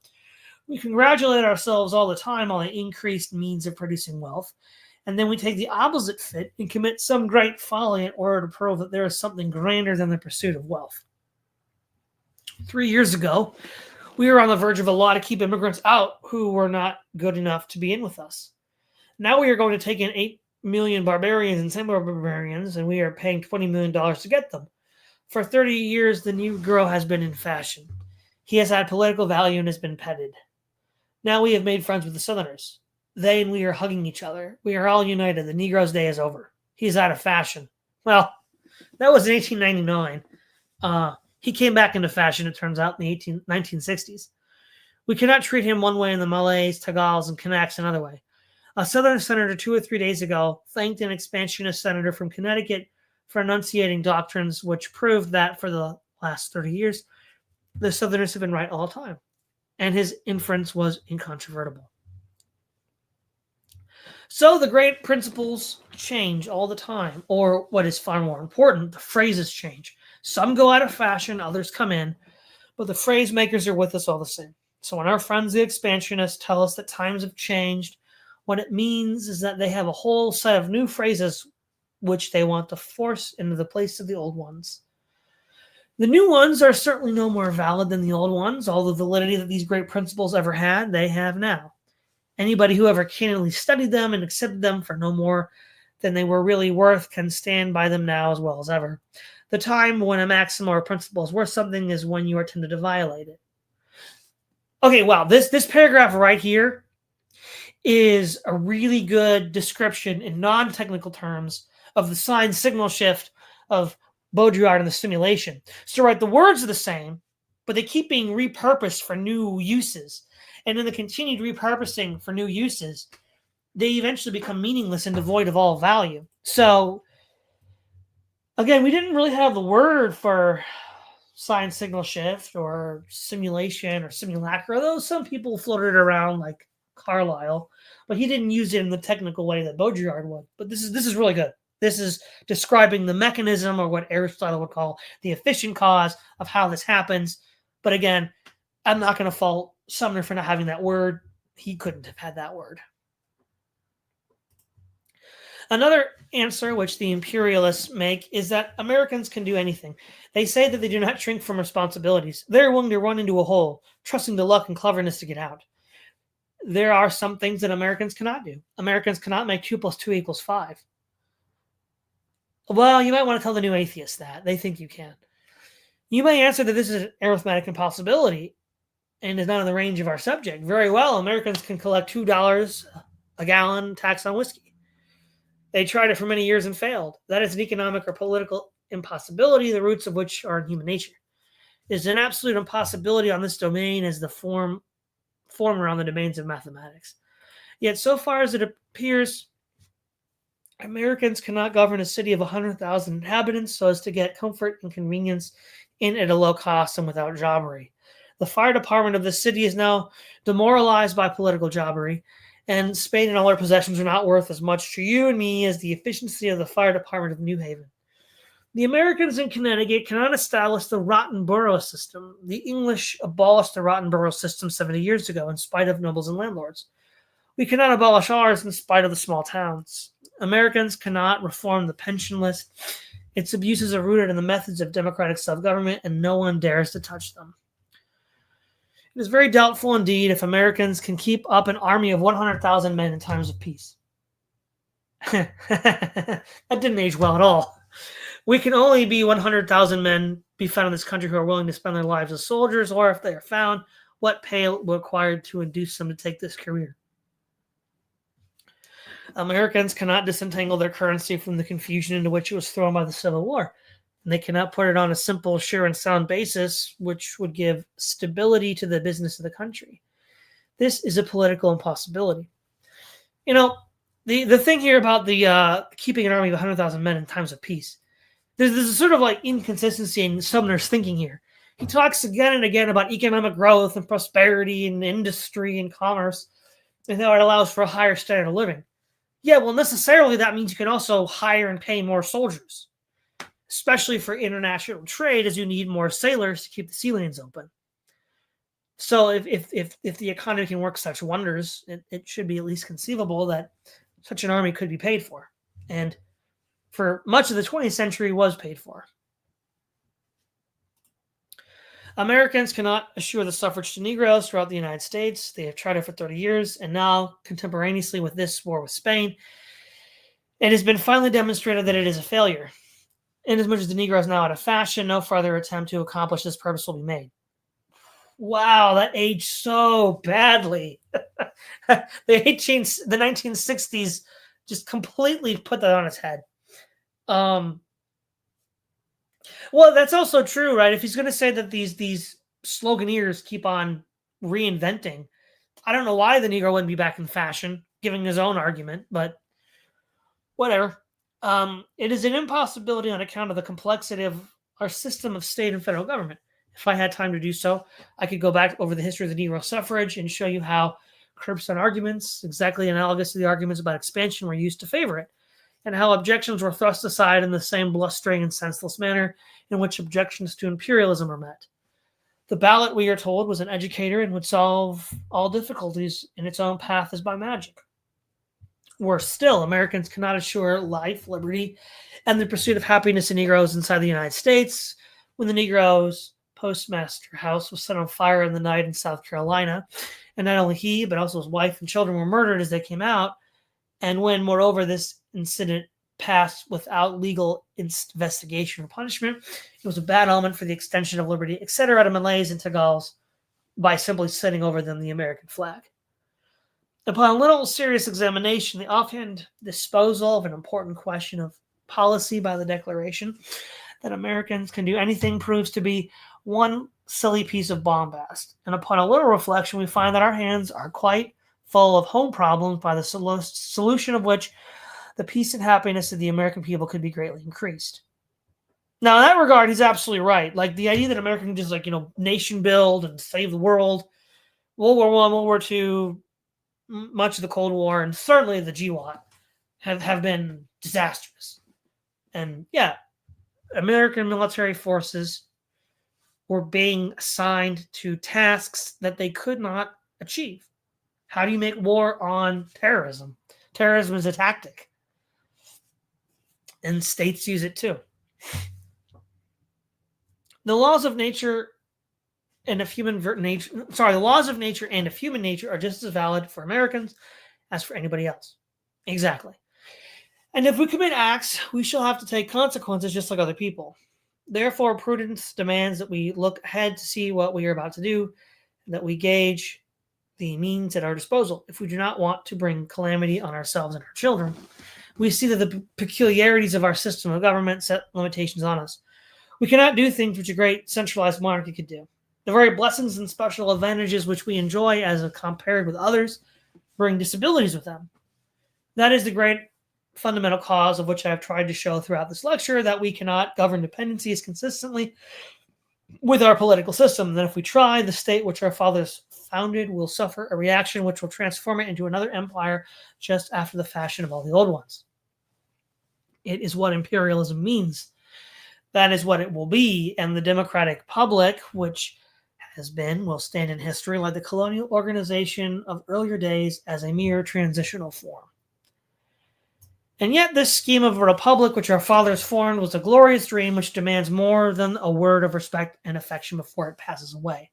We congratulate ourselves all the time on the increased means of producing wealth, and then we take the opposite fit and commit some great folly in order to prove that there is something grander than the pursuit of wealth. 3 years ago, we were on the verge of a law to keep immigrants out who were not good enough to be in with us. Now we are going to take in 8 million barbarians and semi-barbarians, and we are paying $20 million to get them. For 30 years, the Negro has been in fashion. He has had political value and has been petted. Now we have made friends with the Southerners. They and we are hugging each other. We are all united. The Negro's day is over. He's out of fashion. Well, that was in 1899. He came back into fashion, it turns out, in the 1960s. We cannot treat him one way and the Malays, Tagals, and Kanaks another way. A Southern senator 2 or 3 days ago thanked an expansionist senator from Connecticut for enunciating doctrines which proved that for the last 30 years, the Southerners have been right all the time. And his inference was incontrovertible. So the great principles change all the time, or what is far more important, the phrases change. Some go out of fashion, others come in, but the phrase makers are with us all the same. So when our friends, the expansionists, tell us that times have changed, what it means is that they have a whole set of new phrases which they want to force into the place of the old ones. The new ones are certainly no more valid than the old ones. All the validity that these great principles ever had, they have now. Anybody who ever candidly studied them and accepted them for no more than they were really worth can stand by them now as well as ever. The time when a maxim or a principle is worth something is when you are tempted to violate it. Okay, wow, this paragraph right here is a really good description in non-technical terms of the sign signal shift of Baudrillard and the simulation. So, right, the words are the same, but they keep being repurposed for new uses. And in the continued repurposing for new uses, they eventually become meaningless and devoid of all value. So, again, we didn't really have the word for sign signal shift or simulation or simulacra, though some people floated around like Carlyle, but he didn't use it in the technical way that Baudrillard would. But this is really good. This is describing the mechanism, or what Aristotle would call the efficient cause of how this happens. But again, I'm not going to fault Sumner for not having that word. He couldn't have had that word. Another answer which the imperialists make is that Americans can do anything. They say that they do not shrink from responsibilities. They're willing to run into a hole, trusting to luck and cleverness to get out. There are some things that Americans cannot do. Americans cannot make 2 + 2 = 5. Well, you might want to tell the new atheists that. They think you can. You may answer that this is an arithmetic impossibility and is not in the range of our subject. Very well, Americans can collect $2 a gallon tax on whiskey. They tried it for many years and failed. That is an economic or political impossibility, the roots of which are in human nature. It is an absolute impossibility on this domain as the former on the domains of mathematics. Yet so far as it appears, Americans cannot govern a city of 100,000 inhabitants so as to get comfort and convenience in at a low cost and without jobbery. The fire department of the city is now demoralized by political jobbery, and Spain and all her possessions are not worth as much to you and me as the efficiency of the fire department of New Haven. The Americans in Connecticut cannot establish the rotten borough system. The English abolished the rotten borough system 70 years ago in spite of nobles and landlords. We cannot abolish ours in spite of the small towns. Americans cannot reform the pension list. Its abuses are rooted in the methods of democratic self-government, and no one dares to touch them. It is very doubtful indeed if Americans can keep up an army of 100,000 men in times of peace. That didn't age well at all. We can only be 100,000 men be found in this country who are willing to spend their lives as soldiers, or if they are found, what pay will be required to induce them to take this career. Americans cannot disentangle their currency from the confusion into which it was thrown by the Civil War. And they cannot put it on a simple, sure, and sound basis, which would give stability to the business of the country. This is a political impossibility. You know, the thing here about the keeping an army of 100,000 men in times of peace, there's a sort of like inconsistency in Sumner's thinking here. He talks again and again about economic growth and prosperity and industry and commerce, and how it allows for a higher standard of living. Yeah, well, necessarily that means you can also hire and pay more soldiers, especially for international trade, as you need more sailors to keep the sea lanes open. So if the economy can work such wonders, it should be at least conceivable that such an army could be paid for. And for much of the 20th century was paid for. Americans cannot assure the suffrage to Negroes throughout the United States. They have tried it for 30 years, and now, contemporaneously with this war with Spain, it has been finally demonstrated that it is a failure. Inasmuch as the Negro is now out of fashion, no further attempt to accomplish this purpose will be made. Wow, that aged so badly. The 1960s just completely put that on its head. Well, that's also true, right? If he's going to say that these sloganeers keep on reinventing, I don't know why the Negro wouldn't be back in fashion, giving his own argument, but whatever. It is an impossibility on account of the complexity of our system of state and federal government. If I had time to do so, I could go back over the history of the Negro suffrage and show you how curbstone arguments, exactly analogous to the arguments about expansion, were used to favor it, and how objections were thrust aside in the same blustering and senseless manner in which objections to imperialism are met. The ballot, we are told, was an educator and would solve all difficulties in its own path as by magic. Worse still, Americans cannot assure life, liberty, and the pursuit of happiness in Negroes inside the United States when the Negroes Postmaster House was set on fire in the night in South Carolina. And not only he, but also his wife and children were murdered as they came out. And when, moreover, this incident passed without legal investigation or punishment, it was a bad omen for the extension of liberty, etc., to Malays and Tagals by simply setting over them the American flag. Upon a little serious examination, the offhand disposal of an important question of policy by the Declaration that Americans can do anything proves to be one silly piece of bombast. And upon a little reflection, we find that our hands are quite full of home problems by the solution of which the peace and happiness of the American people could be greatly increased. Now, in that regard, he's absolutely right. Like the idea that America can just nation build and save the world, World War I, World War II, much of the Cold War, and certainly the GWOT have been disastrous. And yeah, American military forces were being assigned to tasks that they could not achieve. How do you make war on terrorism? Terrorism is a tactic. And states use it too. The laws of nature and of human nature, the laws of nature and of human nature are just as valid for Americans as for anybody else. Exactly. And if we commit acts, we shall have to take consequences just like other people. Therefore, prudence demands that we look ahead to see what we are about to do, and that we gauge the means at our disposal. If we do not want to bring calamity on ourselves and our children, we see that the peculiarities of our system of government set limitations on us. We cannot do things which a great centralized monarchy could do. The very blessings and special advantages which we enjoy as compared with others bring disabilities with them. That is the great fundamental cause of which I have tried to show throughout this lecture, that we cannot govern dependencies consistently with our political system. That if we try, the state which our fathers founded will suffer a reaction which will transform it into another empire just after the fashion of all the old ones. It is what imperialism means. That is what it will be, and the democratic public, which will stand in history like the colonial organization of earlier days as a mere transitional form. And yet this scheme of a republic which our fathers formed was a glorious dream which demands more than a word of respect and affection before it passes away.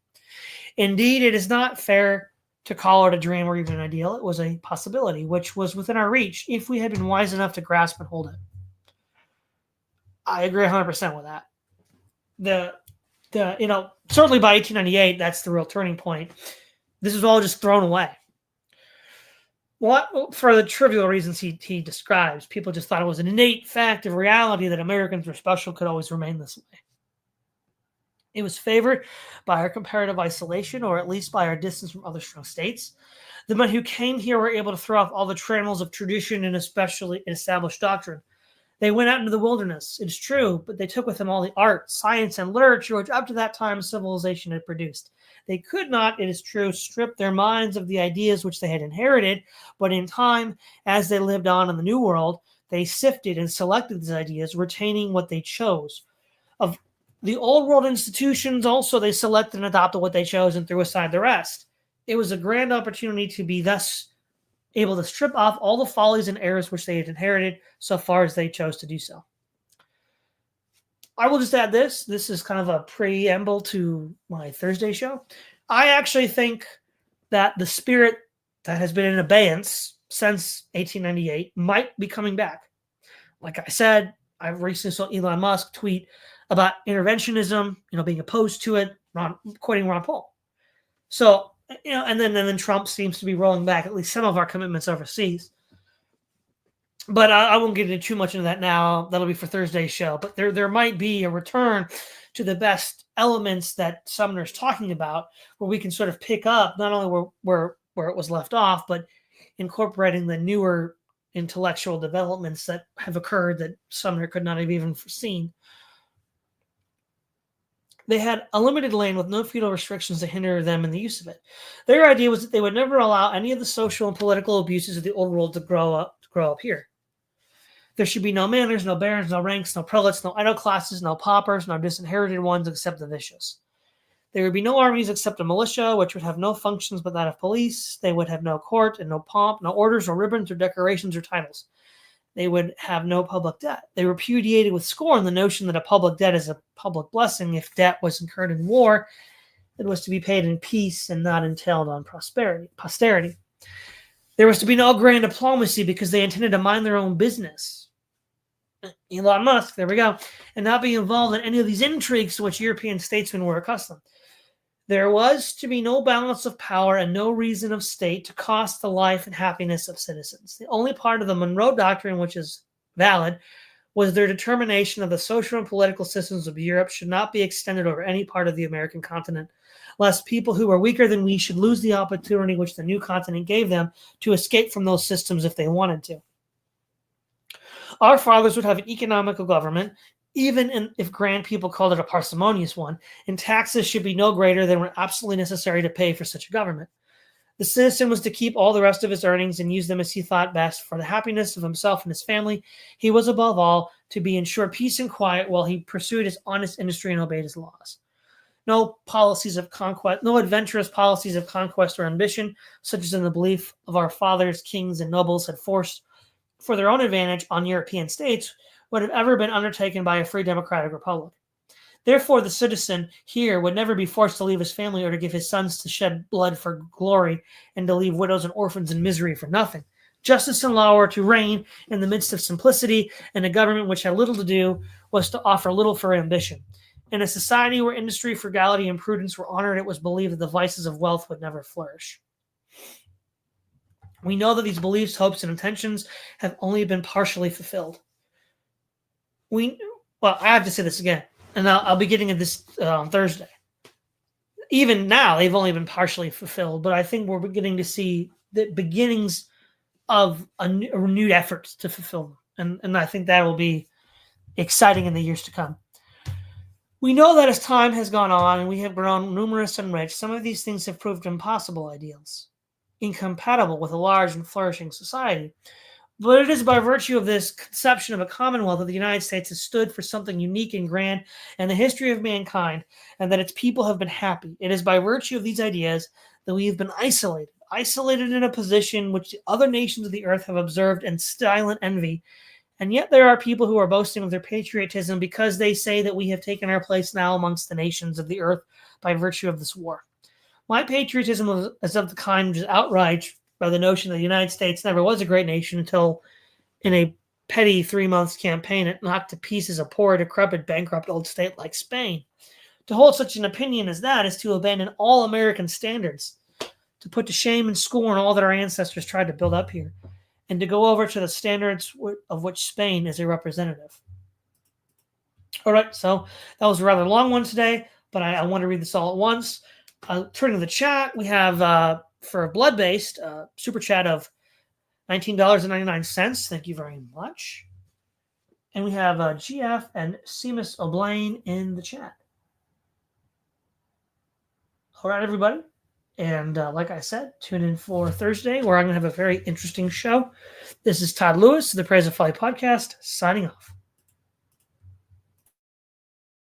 Indeed, it is not fair to call it a dream or even an ideal. It was a possibility which was within our reach if we had been wise enough to grasp and hold it. I agree 100% with that. Certainly by 1898, that's the real turning point. This is all just thrown away. For the trivial reasons he describes, people just thought it was an innate fact of reality that Americans were special, could always remain this way. It was favored by our comparative isolation, or at least by our distance from other strong states. The men who came here were able to throw off all the trammels of tradition and especially established doctrine. They went out into the wilderness, it is true, but they took with them all the art, science, and literature which up to that time civilization had produced. They could not, it is true, strip their minds of the ideas which they had inherited, but in time, as they lived on in the New World, they sifted and selected these ideas, retaining what they chose. Of the old world institutions also, they selected and adopted what they chose and threw aside the rest. It was a grand opportunity to be thus able to strip off all the follies and errors which they had inherited, so far as they chose to do so. I will just add this. This is kind of a preamble to my Thursday show. I actually think that the spirit that has been in abeyance since 1898 might be coming back. Like I said, I recently saw Elon Musk tweet about interventionism, being opposed to it, quoting Ron Paul. So, and then Trump seems to be rolling back at least some of our commitments overseas. But I won't get into too much into that now. That'll be for Thursday's show. But there might be a return to the best elements that Sumner's talking about, where we can sort of pick up not only where it was left off, but incorporating the newer intellectual developments that have occurred that Sumner could not have even foreseen. They had a limited land with no feudal restrictions to hinder them in the use of it. Their idea was that they would never allow any of the social and political abuses of the old world to grow up here. There should be no manors, no barons, no ranks, no prelates, no idle classes, no paupers, no disinherited ones except the vicious. There would be no armies except a militia, which would have no functions but that of police. They would have no court and no pomp, no orders or ribbons or decorations or titles. they would have no public debt. They repudiated with scorn the notion that a public debt is a public blessing. If debt was incurred in war, it was to be paid in peace and not entailed on posterity. There was to be no grand diplomacy because they intended to mind their own business. Elon Musk, there we go, and not be involved in any of these intrigues to which European statesmen were accustomed. There was to be no balance of power and no reason of state to cost the life and happiness of citizens. The only part of the Monroe Doctrine which is valid was their determination of the social and political systems of Europe should not be extended over any part of the American continent, lest people who are weaker than we should lose the opportunity which the new continent gave them to escape from those systems if they wanted to. Our fathers would have an economical government, even if grand people called it a parsimonious one, and taxes should be no greater than were absolutely necessary to pay for such a government. The citizen was to keep all the rest of his earnings and use them as he thought best for the happiness of himself and his family. He was, above all, to be ensured peace and quiet while he pursued his honest industry and obeyed his laws. No policies of conquest, no adventurous policies of conquest or ambition, such as in the belief of our fathers, kings, and nobles had forced for their own advantage on European states, would have ever been undertaken by a free democratic republic. Therefore, the citizen here would never be forced to leave his family or to give his sons to shed blood for glory and to leave widows and orphans in misery for nothing. Justice and law were to reign in the midst of simplicity, and a government which had little to do was to offer little for ambition. In a society where industry, frugality, and prudence were honored, it was believed that the vices of wealth would never flourish. We know that these beliefs, hopes, and intentions have only been partially fulfilled. I have to say this again, and I'll be getting at this on Thursday. Even now, they've only been partially fulfilled, but I think we're beginning to see the beginnings of a renewed effort to fulfill them, and I think that will be exciting in the years to come. We know that as time has gone on and we have grown numerous and rich, some of these things have proved impossible ideals, incompatible with a large and flourishing society. But it is by virtue of this conception of a commonwealth that the United States has stood for something unique and grand in the history of mankind, and that its people have been happy. It is by virtue of these ideas that we have been isolated in a position which the other nations of the earth have observed in silent envy. And yet there are people who are boasting of their patriotism because they say that we have taken our place now amongst the nations of the earth by virtue of this war. My patriotism is of the kind which is outraged by the notion that the United States never was a great nation until, in a petty 3 months campaign, it knocked to pieces a poor, decrepit, bankrupt old state like Spain. To hold such an opinion as that is to abandon all American standards, to put to shame and scorn all that our ancestors tried to build up here, and to go over to the standards of which Spain is a representative. All right, so that was a rather long one today, but I want to read this all at once. Turning to the chat, we have, for a blood-based super chat of $19.99. Thank you very much. And we have GF and Seamus O'Blaine in the chat. All right, everybody. And like I said, tune in for Thursday, where I'm going to have a very interesting show. This is Todd Lewis, the Praise of Folly podcast, signing off.